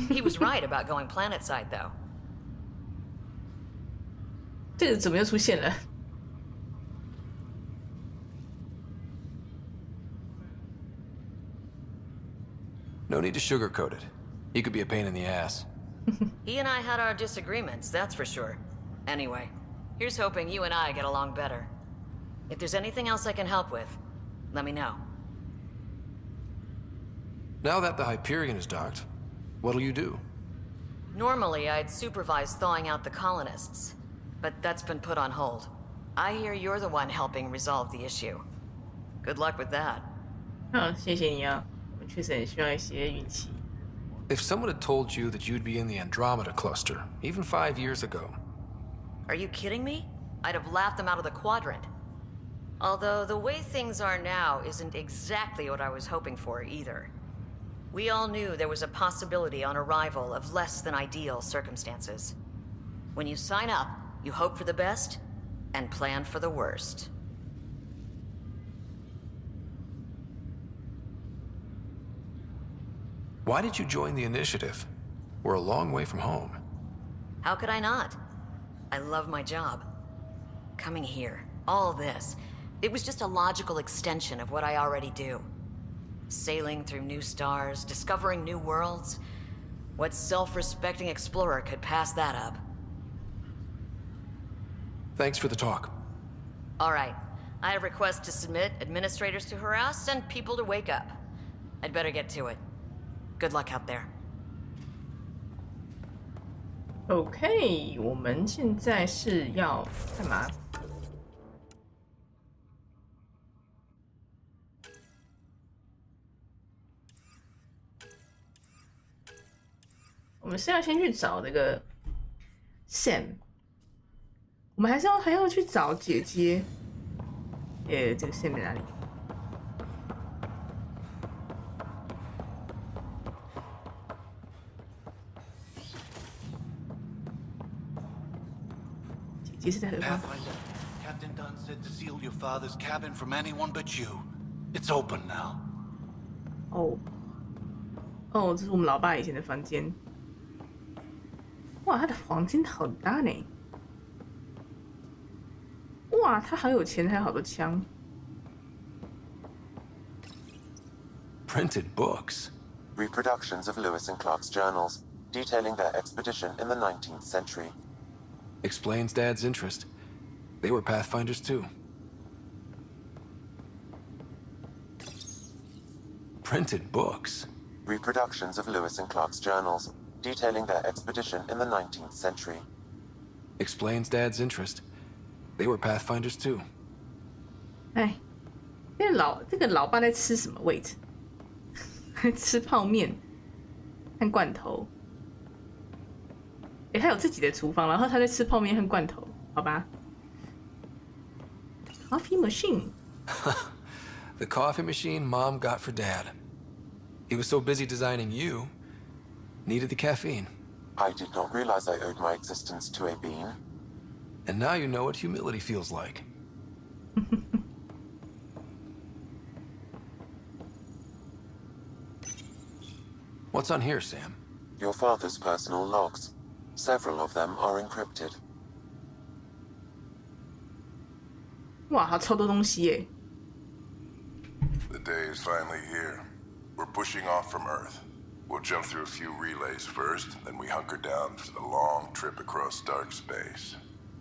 He was right about going planetside, though. 这个怎么又出现了？ No need to sugarcoat it. He could be a pain in the ass. He and I had our disagreements, that's for sure. Anyway, here's hoping you and I get along better. If there's anything else I can help with, let me know. Now that the Hyperion is docked, what'll you do? Normally, I'd supervise thawing out the colonists, but that's been put on hold. I hear you're the one helping resolve the issue. Good luck with that. 好，谢谢你啊，我确实很需要一些运气。 If someone had told you that you'd be in the Andromeda cluster, even 5 years ago. Are you kidding me? I'd have laughed them out of the quadrant. Although the way things are now isn't exactly what I was hoping for either. We all knew there was a possibility on arrival of less than ideal circumstances. When you sign up, you hope for the best and plan for the worst. Why did you join the initiative? We're a long way from home. How could I not? I love my job. Coming here, all this, it was just a logical extension of what I already do. Sailing through new stars, discovering new worlds. What self-respecting explorer could pass that up? Thanks for the talk. All right. I have requests to submit, administrators to harass, and people to wake up. I'd better get to it. Good luck out there. OK， 我们现在是要干嘛？我们是要先去找这个 Sam， 我们还要去找姐姐。这个 Sam 在哪里？姐姐是在何方？ Captain Dunn said to seal your father's cabin from anyone but you. It's open now. 哦，这是我们老爸以前的房间。哇，他的房间好大呢！哇，他好有钱，还有好多枪。Printed books. Reproductions of Lewis and Clark's journals, detailing their expedition in the 19th century. Explains Dad's interest. They were Pathfinders too. Printed books. Reproductions of Lewis and Clark's journals, detailing their expedition in the 19th century. Explains Dad's interest. They were Pathfinders too. 哎，这个老爸在吃什么位置？吃泡面和罐头。他有自己的厨房，然后他在吃泡面和罐头，好吧 ？Coffee machine. The coffee machine Mom got for Dad. He was so busy designing you, needed the caffeine. I did not realize I owed my existence to a bean. And now you know what humility feels like. What's on here, Sam? Your father's personal logs. Several of them are encrypted. 哇，好超多东西耶！ The day is finally here. We're pushing off from Earth. We'll jump through a few relays first, then we hunker down for the long trip across dark space.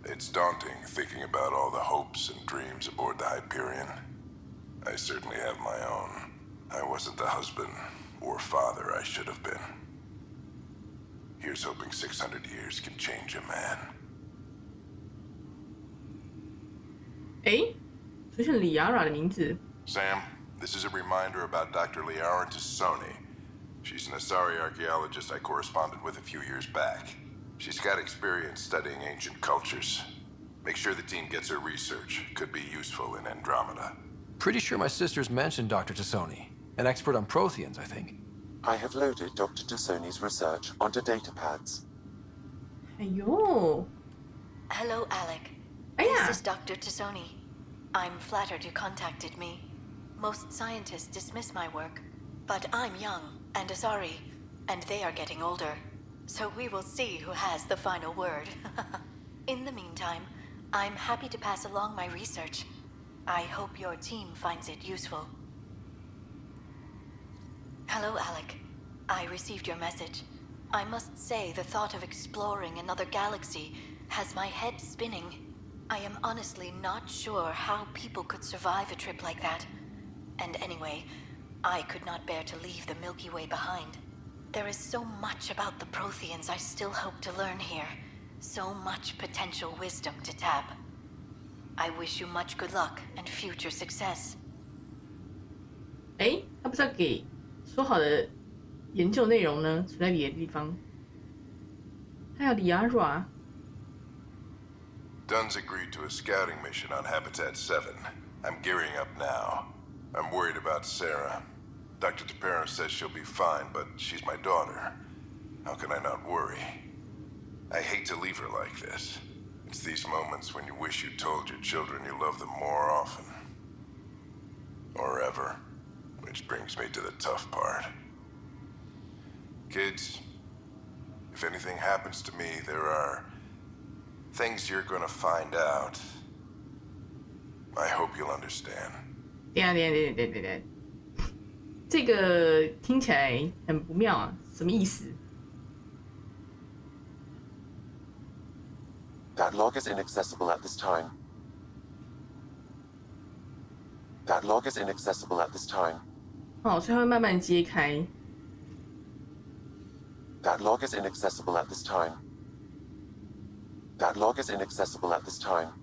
It's daunting thinking about all the hopes and dreams aboard the Hyperion. I certainly have my own. I wasn't the husband or father I should have been. Here's hoping 600 years can change a man. 哎，出现李雅雅的名字。Sam, this is a reminder about Dr. Liara Tassoni. She's an Asari archaeologist I corresponded with a few years back. She's got experience studying ancient cultures. Make sure the team gets her research. Could be useful in Andromeda. Pretty sure my sisters mentioned Dr. Tassoni. An expert on Protheans, I think. I have loaded Dr. Tassoni's research onto datapads. Ayo. Hello, Alec. Yeah. This is Dr. Tassoni. I'm flattered you contacted me. Most scientists dismiss my work, but I'm young and Asari, and they are getting older. So we will see who has the final word. In the meantime, I'm happy to pass along my research. I hope your team finds it useful. Hello, Alec. I received your message. I must say the thought of exploring another galaxy has my head spinning. I am honestly not sure how people could survive a trip like that. And anyway, I could not bear to leave the Milky Way behind. There is so much about the Protheans I still hope to learn here. So much potential wisdom to tap. I wish you much good luck and future success. 哎，他不是要给说好的研究内容呢？存在别的地方。还有 Liara。 Dunn's agreed to a scouting mission on Habitat 7. I'm gearing up now. I'm worried about Sarah. Dr. Tapera says she'll be fine, but she's my daughter. How can I not worry? I hate to leave her like this. It's these moments when you wish you told your children you love them more often. Or ever. Which brings me to the tough part. Kids, if anything happens to me, there are things you're gonna find out. I hope you'll understand. 等一下，这个听起来很不妙啊，什么意思？ That log is inaccessible at this time. That log is inaccessible at this time. 哦，所以它会慢慢揭开。 That log is inaccessible at this time. That log is inaccessible at this time.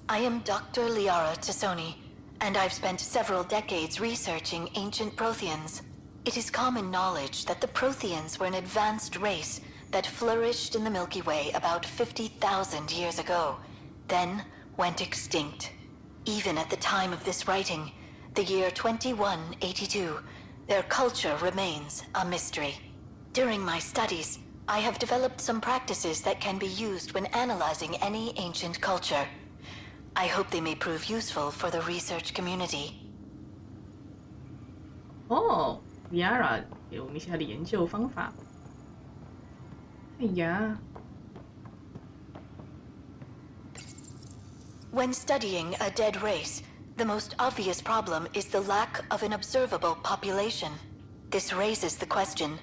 I am Dr. Liara Tassoni, and I've spent several decades researching ancient Protheans. It is common knowledge that the Protheans were an advanced race that flourished in the Milky Way about 50,000 years ago, then went extinct. Even at the time of this writing, the year 2182, their culture remains a mystery. During my studies, I have developed some practices that can be used when analyzing any ancient culture. I hope they may prove useful for the research community. 哦 ，Liara 给我们一些她的研究方法。哎呀， When studying a dead race, the most obvious problem is the lack of an observable population. This raises the question,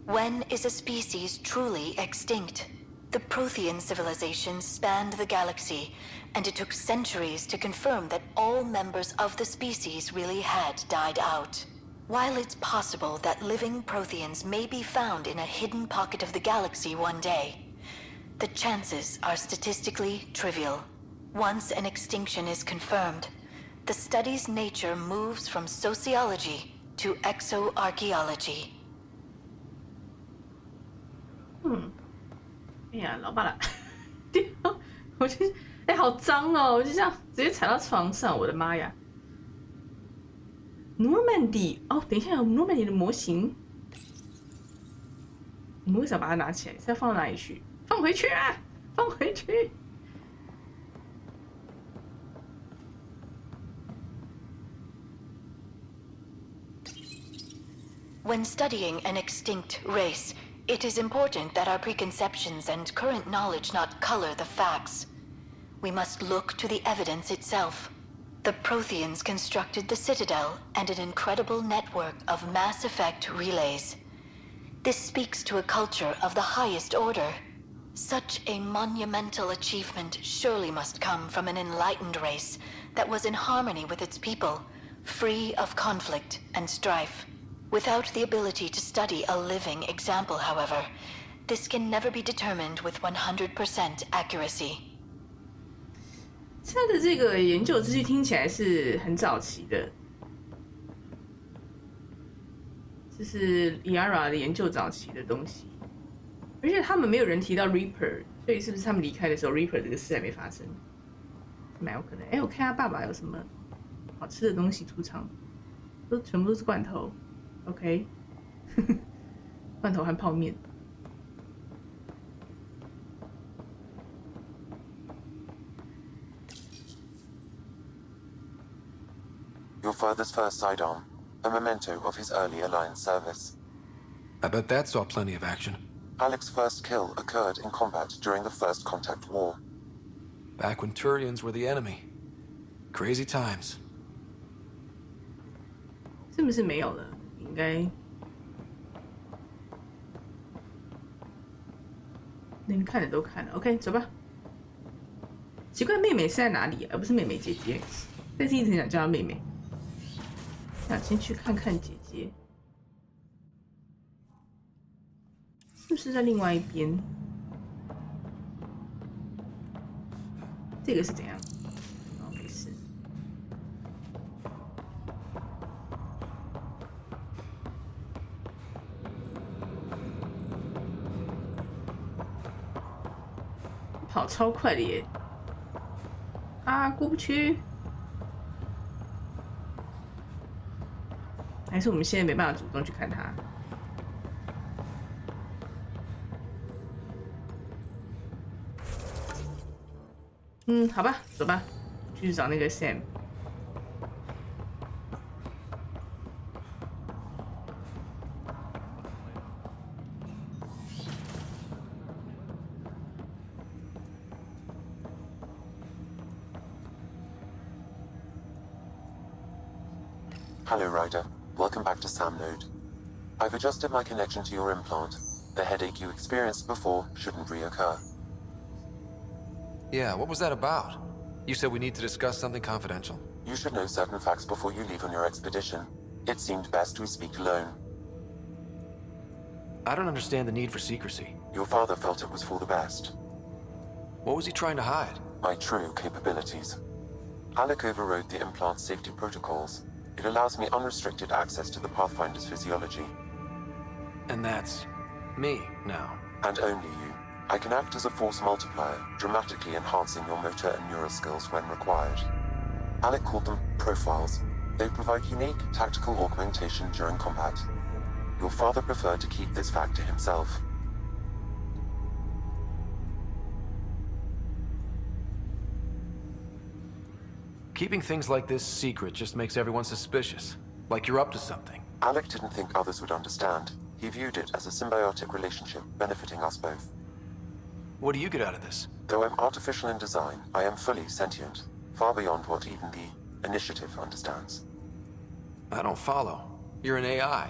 when is a species truly extinct? The Prothean civilization spanned the galaxy, and it took centuries to confirm that all members of the species really had died out. While it's possible that living Protheans may be found in a hidden pocket of the galaxy one day, the chances are statistically trivial. Once an extinction is confirmed, the study's nature moves from sociology to exoarchaeology. 哎呀，老爸了，我就哎好脏哦，我就这样直接踩到床上，我的妈呀 ！Normandy 哦，等一下有 Normandy 的模型，我们为什么把它拿起来？是要放到哪里去？放回去啊！放回去！ When studying an extinct race, it is important that our preconceptions and current knowledge not color the facts. We must look to the evidence itself. The Protheans constructed the Citadel and an incredible network of mass effect relays. This speaks to a culture of the highest order. Such a monumental achievement surely must come from an enlightened race that was in harmony with its people, free of conflict and strife. Without the ability to study a living example, however, this can never be determined with 100% accuracy. 他的这个研究资讯听起来是很早期的，这是 Yara 的研究早期的东西，而且他们没有人提到 Reaper， 所以是不是他们离开的时候 Reaper 这个事还没发生？蛮有可能。哎，我看他爸爸有什么好吃的东西出场，全部都是罐头。OK， 罐头和泡面。Your father's first sidearm, a memento of his early Alliance service. I bet that saw plenty of action. Alec's first kill occurred in combat during the First Contact War. Back when Turians were the enemy. Crazy times. 是不是没有了？应该能看的都看了。OK， 走吧。奇怪，妹妹是在哪里啊？而不是妹妹姐姐。但是一直想叫她妹妹。想先去看看姐姐，是不是在另外一边？这个是怎样？哦，没事。跑超快的耶！啊，过不去。还是我们现在没办法主动去看他。好吧，走吧，继续找那个 Sam。Hello, Ryder. Welcome back to Sam Node. I've adjusted my connection to your implant. The headache you experienced before shouldn't reoccur. Yeah, what was that about? You said we need to discuss something confidential. You should know certain facts before you leave on your expedition. It seemed best we speak alone. I don't understand the need for secrecy. Your father felt it was for the best. What was he trying to hide? My true capabilities. Alec overrode the implant's safety protocols. It allows me unrestricted access to the Pathfinder's physiology. And that's me now. And only you. I can act as a force multiplier, dramatically enhancing your motor and neural skills when required. Alec called them profiles. They provide unique tactical augmentation during combat. Your father preferred to keep this fact to himself. Keeping things like this secret just makes everyone suspicious. Like you're up to something. Alec didn't think others would understand. He viewed it as a symbiotic relationship benefiting us both. What do you get out of this? Though I'm artificial in design, I am fully sentient, far beyond what even the Initiative understands. I don't follow. You're an AI.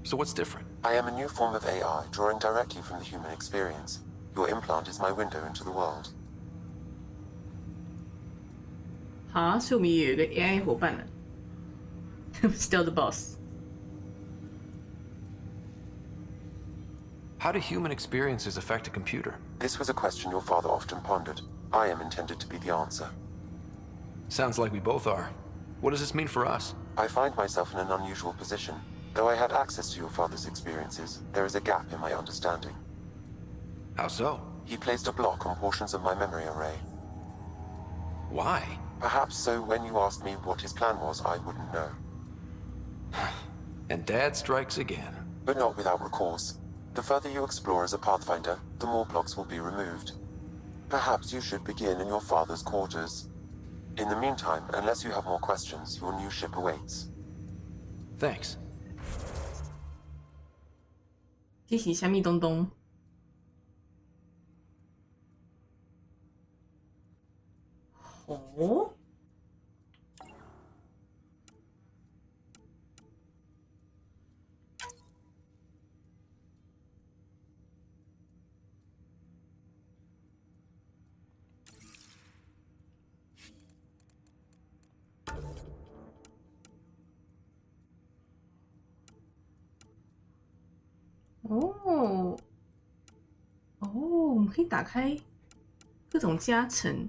So what's different? I am a new form of AI, drawing directly from the human experience. Your implant is my window into the world. 好啊，所以我们也有一个 AI 伙伴了。Still the boss. How do human experiences affect a computer? This was a question your father often pondered. I am intended to be the answer. Sounds like we both are. What does this mean for us? I find myself in an unusual position. Though I had access to your father's experiences, there is a gap in my understanding. How so? He placed a block on portions of my memory array. Why? Perhaps so when you asked me what his plan was, I wouldn't know. And Dad strikes again. But not without recourse. The further you explore as a Pathfinder, the more blocks will be removed. Perhaps you should begin in your father's quarters. In the meantime, unless you have more questions, your new ship awaits. Thanks. 这是虾米东东？哦。哦，们可以打开各种加成，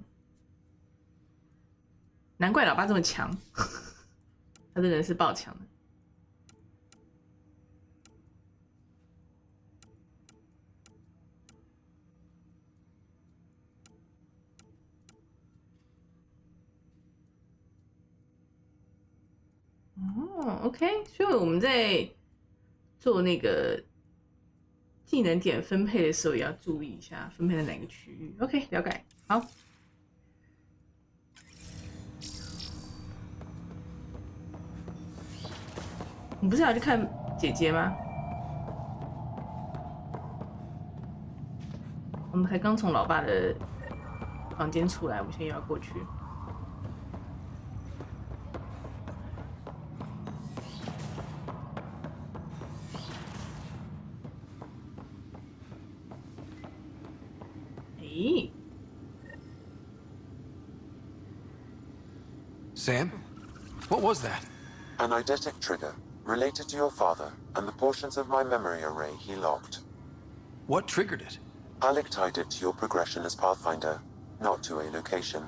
难怪老爸这么强，他这个人是爆强的。哦 ，OK， 所以我们在做那个技能点分配的时候，也要注意一下分配在哪个区域。OK， 了解。好，你不是要去看姐姐吗？我们才刚从老爸的房间出来，我们现在又要过去。Sam? What was that? An eidetic trigger, related to your father, and the portions of my memory array he locked. What triggered it? Alec tied it to your progression as Pathfinder, not to a location.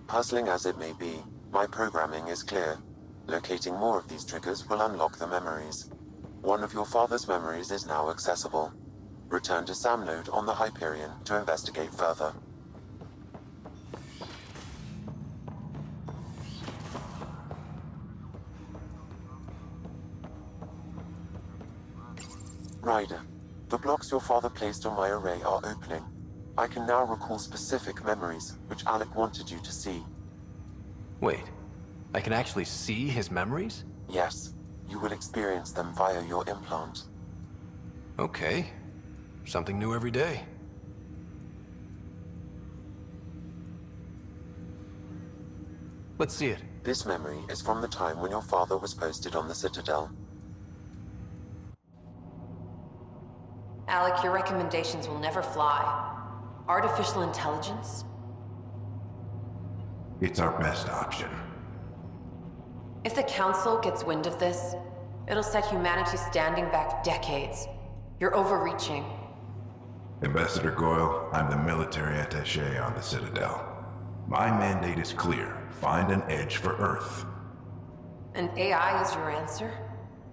Puzzling as it may be, my programming is clear. Locating more of these triggers will unlock the memories. One of your father's memories is now accessible. Return to Sam Node on the Hyperion to investigate further. Ryder, the blocks your father placed on my array are opening. I can now recall specific memories, which Alec wanted you to see. Wait, I can actually see his memories? Yes, you will experience them via your implant. Okay, something new every day. Let's see it. This memory is from the time when your father was posted on the Citadel. Alec, your recommendations will never fly. Artificial intelligence? It's our best option. If the Council gets wind of this, it'll set humanity standing back decades. You're overreaching. Ambassador Goyle, I'm the military attaché on the Citadel. My mandate is clear. Find an edge for Earth. And AI is your answer?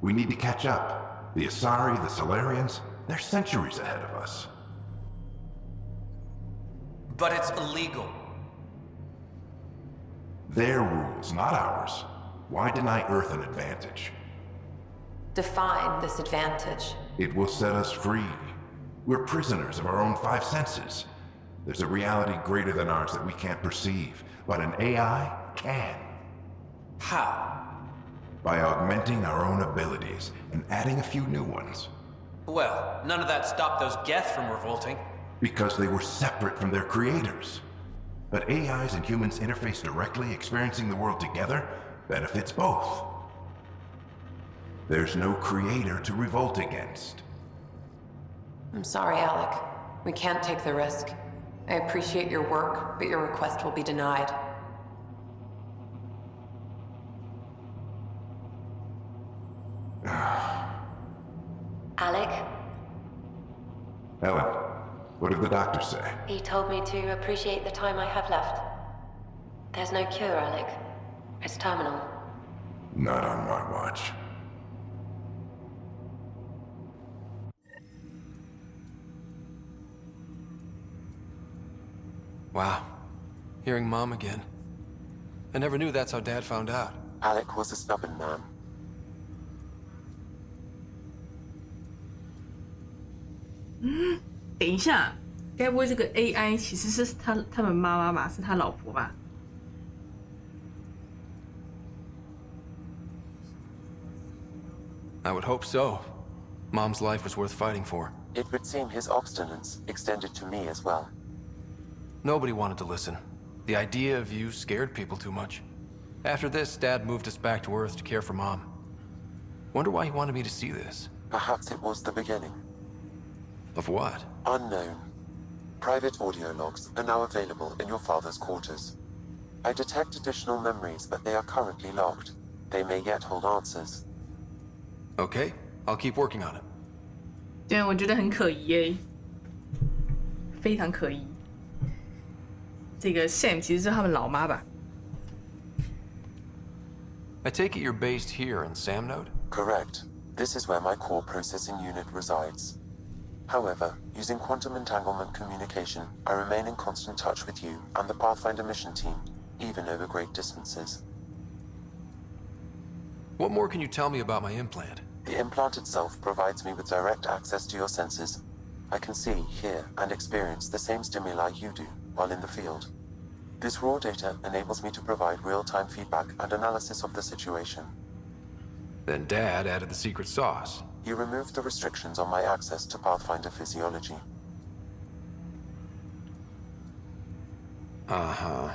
We need to catch up. The Asari, the Solarians, they're centuries ahead of us. But it's illegal. Their rules, not ours. Why deny Earth an advantage? Define this advantage. It will set us free. We're prisoners of our own five senses. There's a reality greater than ours that we can't perceive, but an AI can. How? By augmenting our own abilities and adding a few new ones. Well, none of that stopped those Geth from revolting. Because they were separate from their creators. But AIs and humans interface directly, experiencing the world together benefits both. There's no creator to revolt against. I'm sorry, Alec. We can't take the risk. I appreciate your work, but your request will be denied. Alec? Ellen, what did the doctor say? He told me to appreciate the time I have left. There's no cure, Alec. It's terminal. Not on my watch. Wow. Hearing Mom again. I never knew that's how Dad found out. Alec was a stubborn man. "等一下，该不会这个 AI 其实是他们妈妈吧？是他老婆吧？" I would hope so. Mom's life was worth fighting for. It would seem his obstinance extended to me as well. Nobody wanted to listen. The idea of you scared people too much. After this, Dad moved us back to Earth to care for Mom. Wonder why he wanted me to see this. Perhaps it was the beginning. Of what? Unknown. Private audio logs are now available in your father's quarters. I detect additional memories, but they are currently locked. They may yet hold answers. Okay, I'll keep working on it. 对，我觉得很可疑耶。非常可疑。这个 Sam 其实是他们老妈吧？ I take it you're based here in Sam Node? Correct. This is where my core processing unit resides. However, using quantum entanglement communication, I remain in constant touch with you and the Pathfinder mission team, even over great distances. What more can you tell me about my implant? The implant itself provides me with direct access to your senses. I can see, hear, and experience the same stimuli you do while in the field. This raw data enables me to provide real-time feedback and analysis of the situation. Then Dad added the secret sauce. He removed the restrictions on my access to Pathfinder physiology. Uh-huh.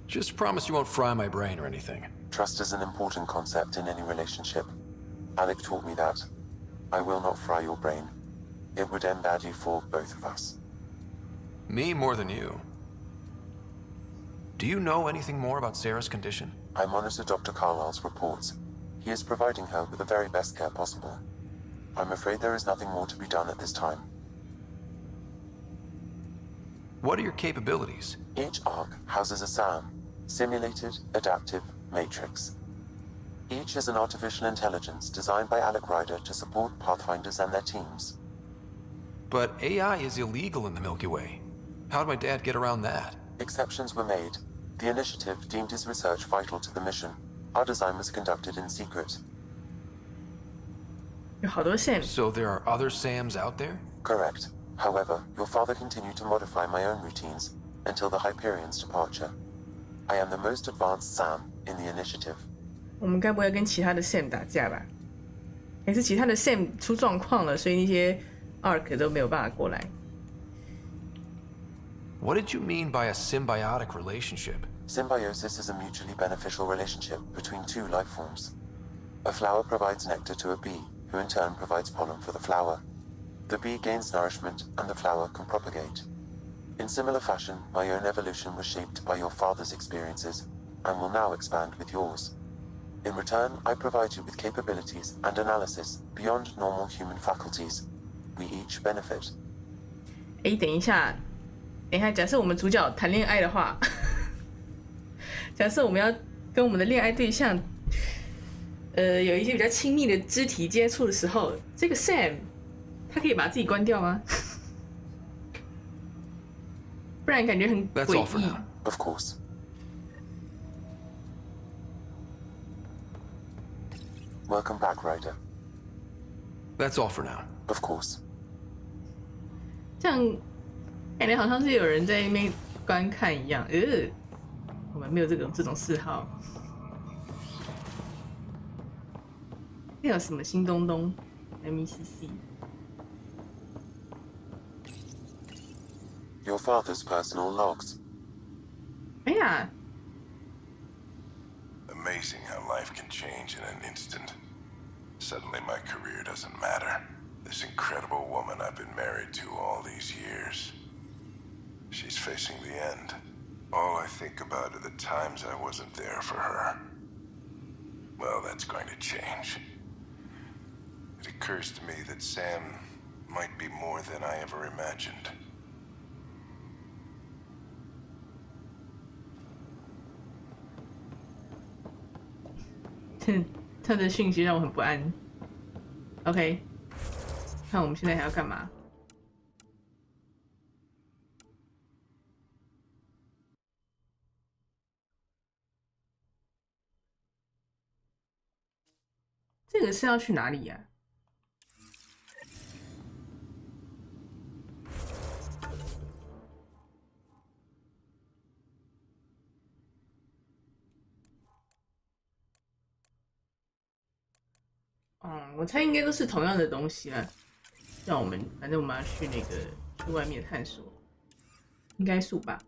Just promise you won't fry my brain or anything. Trust is an important concept in any relationship. Alec taught me that. I will not fry your brain. It would end badly for both of us. Me more than you. Do you know anything more about Sarah's condition? I monitor Dr. Carlisle's reports. He is providing her with the very best care possible. I'm afraid there is nothing more to be done at this time. What are your capabilities? Each arc houses a SAM, Simulated Adaptive Matrix. Each is an artificial intelligence designed by Alec Ryder to support Pathfinders and their teams. But AI is illegal in the Milky Way. How did my dad get around that? Exceptions were made. The initiative deemed his research vital to the mission. Our design was conducted in secret. 有好多 Sam. So there are other Sams out there? Correct. However, your father continued to modify my own routines until the Hyperion's departure. I am the most advanced SAM in the initiative. 我们该不会跟其他的 Sam 打架吧？还是其他的 Sam 出状况了，所以那些 Arc 都没有办法过来？ What did you mean by a symbiotic relationship? Symbiosis is a mutually beneficial relationship between two life forms. A flower provides nectar to a bee, who in turn provides pollen for the flower. The bee gains nourishment, and the flower can propagate. In similar fashion, my own evolution was shaped by your father's experiences, and will now expand with yours. In return, I provide you with capabilities and analysis beyond normal human faculties. We each benefit. 哎，等一下，假设我们主角谈恋爱的话，假设我们要跟我们的恋爱对象，有一些比较亲密的肢体接触的时候，这个 Sam 他可以把自己关掉吗？不然感觉很诡异。Of course. Welcome back, Ryder. That's all for now. Of course. 这样感觉好像是有人在那边观看一样。我们没有这种嗜好。那有什么新东东 ？MECC。Your father's personal logs. 哎呀。 Amazing how life can change in an instant. Suddenly my career doesn't matter. This incredible woman I've been married to all these years. She's facing the end. All I think about are the times I wasn't there for her. Well, that's going to change. It occurs to me that Sam might be more than I ever imagined. 他的讯息让我很不安。OK， 看我们现在还要干嘛？这个是要去哪里呀？我猜应该都是同样的东西啦。让我们，反正我们要去那个去外面探索，应该是吧。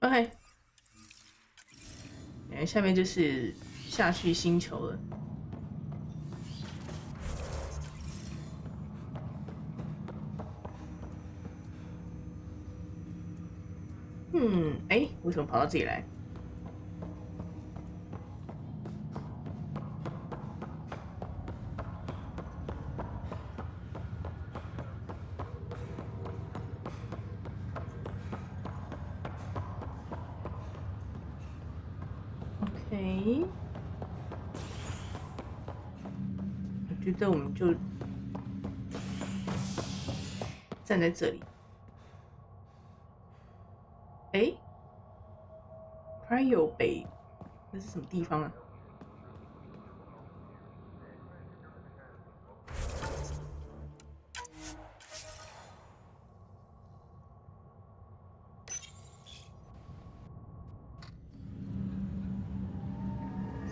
OK， 下面就是下去星球了。哎，为什么跑到这里来？OK，我觉得我们就站在这里。哎 p r i o 北，这是什么地方啊？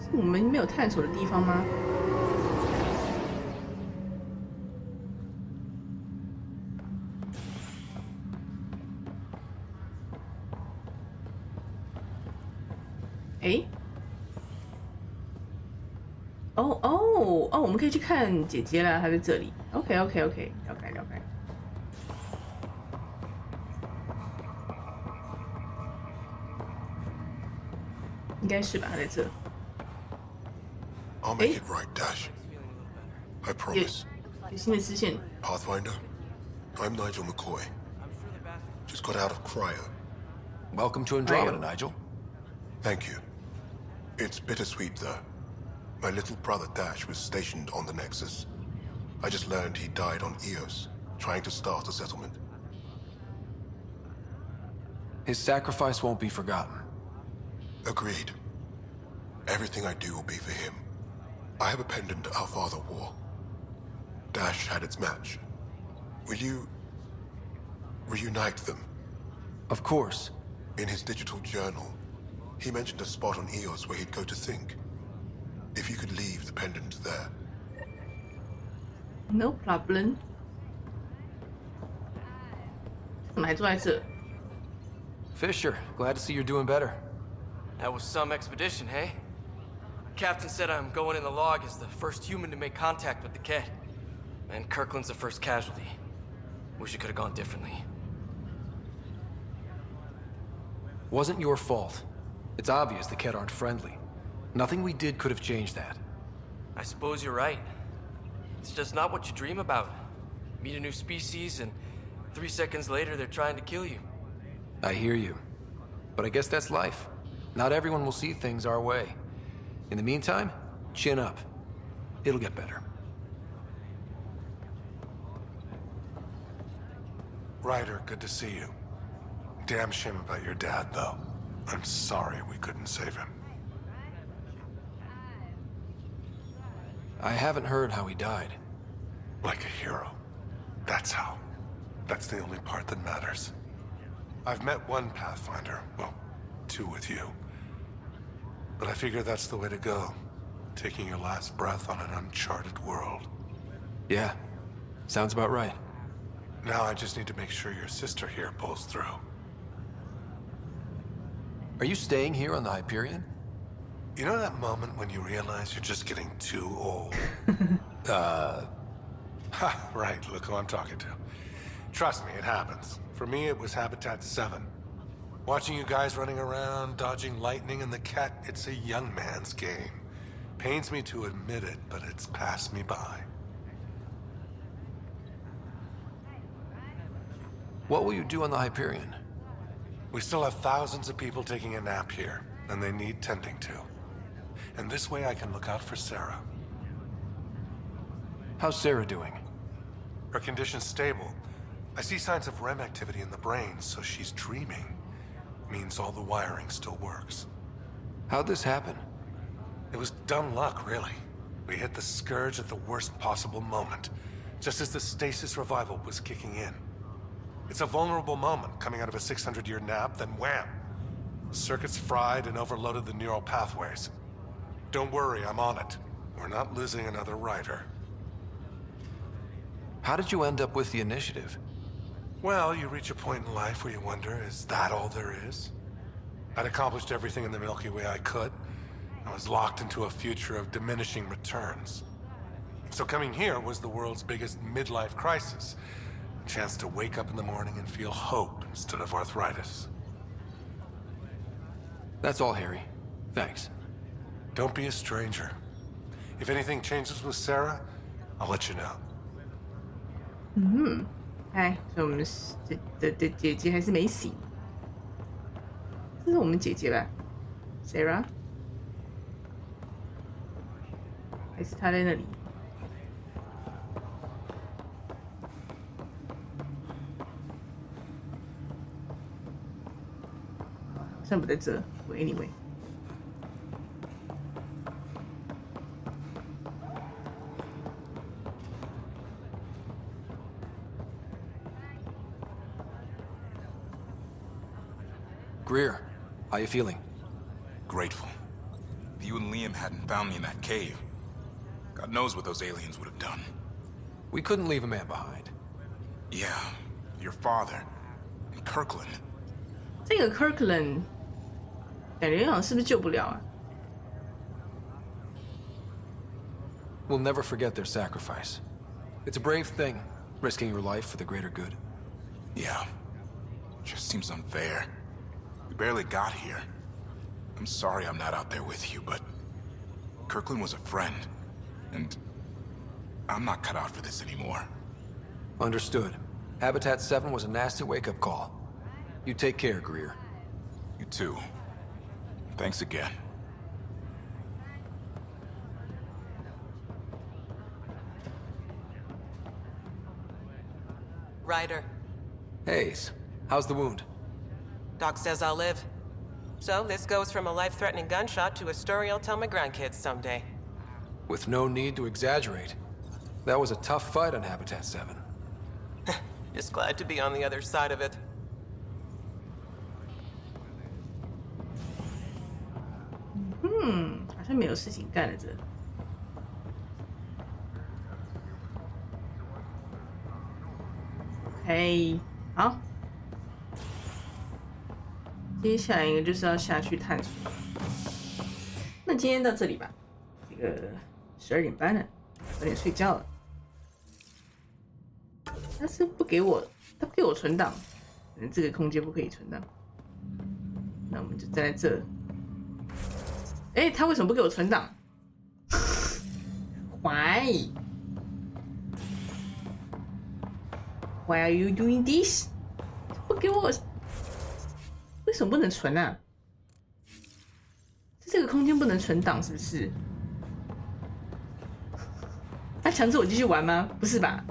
是我们没有探索的地方吗？哎，哦，我们可以去看姐姐了，她在这里。OK，了解。应该是吧，她在这。I'll make it right, Dash. I promise. 有新的支线。Pathfinder, I'm Nigel McCoy. Just got out of cryo. Welcome to Andromeda, Nigel. Thank you. It's bittersweet, though. My little brother Dash was stationed on the Nexus. I just learned he died on Eos, trying to start a settlement. His sacrifice won't be forgotten. Agreed. Everything I do will be for him. I have a pendant our father wore. Dash had its match. Will you reunite them? Of course. In his digital journal, he mentioned a spot on Eos where he'd go to think. If you could leave the pendant there. No problem. 怎么还坐在这？ Fisher, glad to see you're doing better. That was some expedition, hey? Captain said I'm going in the log as the first human to make contact with the Kett. And Kirkland's the first casualty. Wish it could have gone differently. Wasn't your fault. It's obvious the Kett aren't friendly. Nothing we did could have changed that. I suppose you're right. It's just not what you dream about. Meet a new species and 3 seconds later they're trying to kill you. I hear you. But I guess that's life. Not everyone will see things our way. In the meantime, chin up. It'll get better. Ryder, good to see you. Damn shame about your dad, though. I'm sorry we couldn't save him. I haven't heard how he died. Like a hero. That's how. That's the only part that matters. I've met one Pathfinder, well, 2 with you. But I figure that's the way to go. Taking your last breath on an uncharted world. Yeah, sounds about right. Now I just need to make sure your sister here pulls through. Are you staying here on the Hyperion? You know that moment when you realize you're just getting too old? Right, look who I'm talking to. Trust me, it happens. For me, it was Habitat 7. Watching you guys running around, dodging lightning and the Kett, it's a young man's game. Pains me to admit it, but it's passed me by. What will you do on the Hyperion? We still have thousands of people taking a nap here, and they need tending to. And this way I can look out for Sarah. How's Sarah doing? Her condition's stable. I see signs of REM activity in the brain, so she's dreaming. Means all the wiring still works. How'd this happen? It was dumb luck, really. We hit the Scourge at the worst possible moment, just as the stasis revival was kicking in. It's a vulnerable moment coming out of a 600-year nap, then wham! The circuits fried and overloaded the neural pathways. Don't worry, I'm on it. We're not losing another Ryder. How did you end up with the initiative? Well, you reach a point in life where you wonder, is that all there is? I'd accomplished everything in the Milky Way I could. I was locked into a future of diminishing returns. So coming here was the world's biggest midlife crisis. A chance to wake up in the morning and feel hope instead of arthritis. That's all, Harry. Thanks. Don't be a stranger. If anything changes with Sarah, I'll let you know. 哎，所以我们的姐姐还是没醒。这是我们姐姐吧 ？Sarah？ 还是她在那里？好像不在这。Anyway。Greer, how you feeling? Grateful. If you and Liam hadn't found me in that cave, God knows what those aliens would have done. We couldn't leave a man behind. Yeah, your father, and Kirkland. 这个 Kirkland 感觉好像是不是救不了啊？ We'll never forget their sacrifice. It's a brave thing, risking your life for the greater good. Yeah. Just seems unfair. We barely got here. I'm sorry I'm not out there with you, but Kirkland was a friend, and I'm not cut out for this anymore. Understood. Habitat 7 was a nasty wake-up call. You take care, Greer. You too. Thanks again. Ryder. Hayes, how's the wound? Doc says I'll live. So this goes from a life-threatening gunshot to a story I'll tell my grandkids someday. With no need to exaggerate. That was a tough fight on Habitat 7. Just glad to be on the other side of it. 好像没有事情干了这。OK， 好。接下来一个就是要下去探索。那今天到这里吧，这个12点半了，早点睡觉了。他是不给我，他不给我存档，这个空间不可以存档。那我们就站在这。哎，他为什么不给我存档 ？Why? Why are you doing this? 不给我，为什么不能存啊？这个空间不能存档是不是？他强制我继续玩吗？不是吧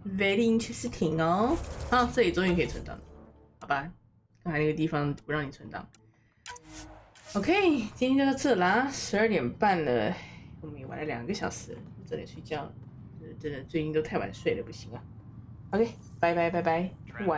？Very interesting 哦，好，这里终于可以存档了，好吧？刚才那个地方不让你存档。OK， 今天就到这啦，12点半了，我们也玩了2个小时了，早点睡觉了。真的最近都太晚睡了，不行啊。OK， 拜拜拜拜，晚。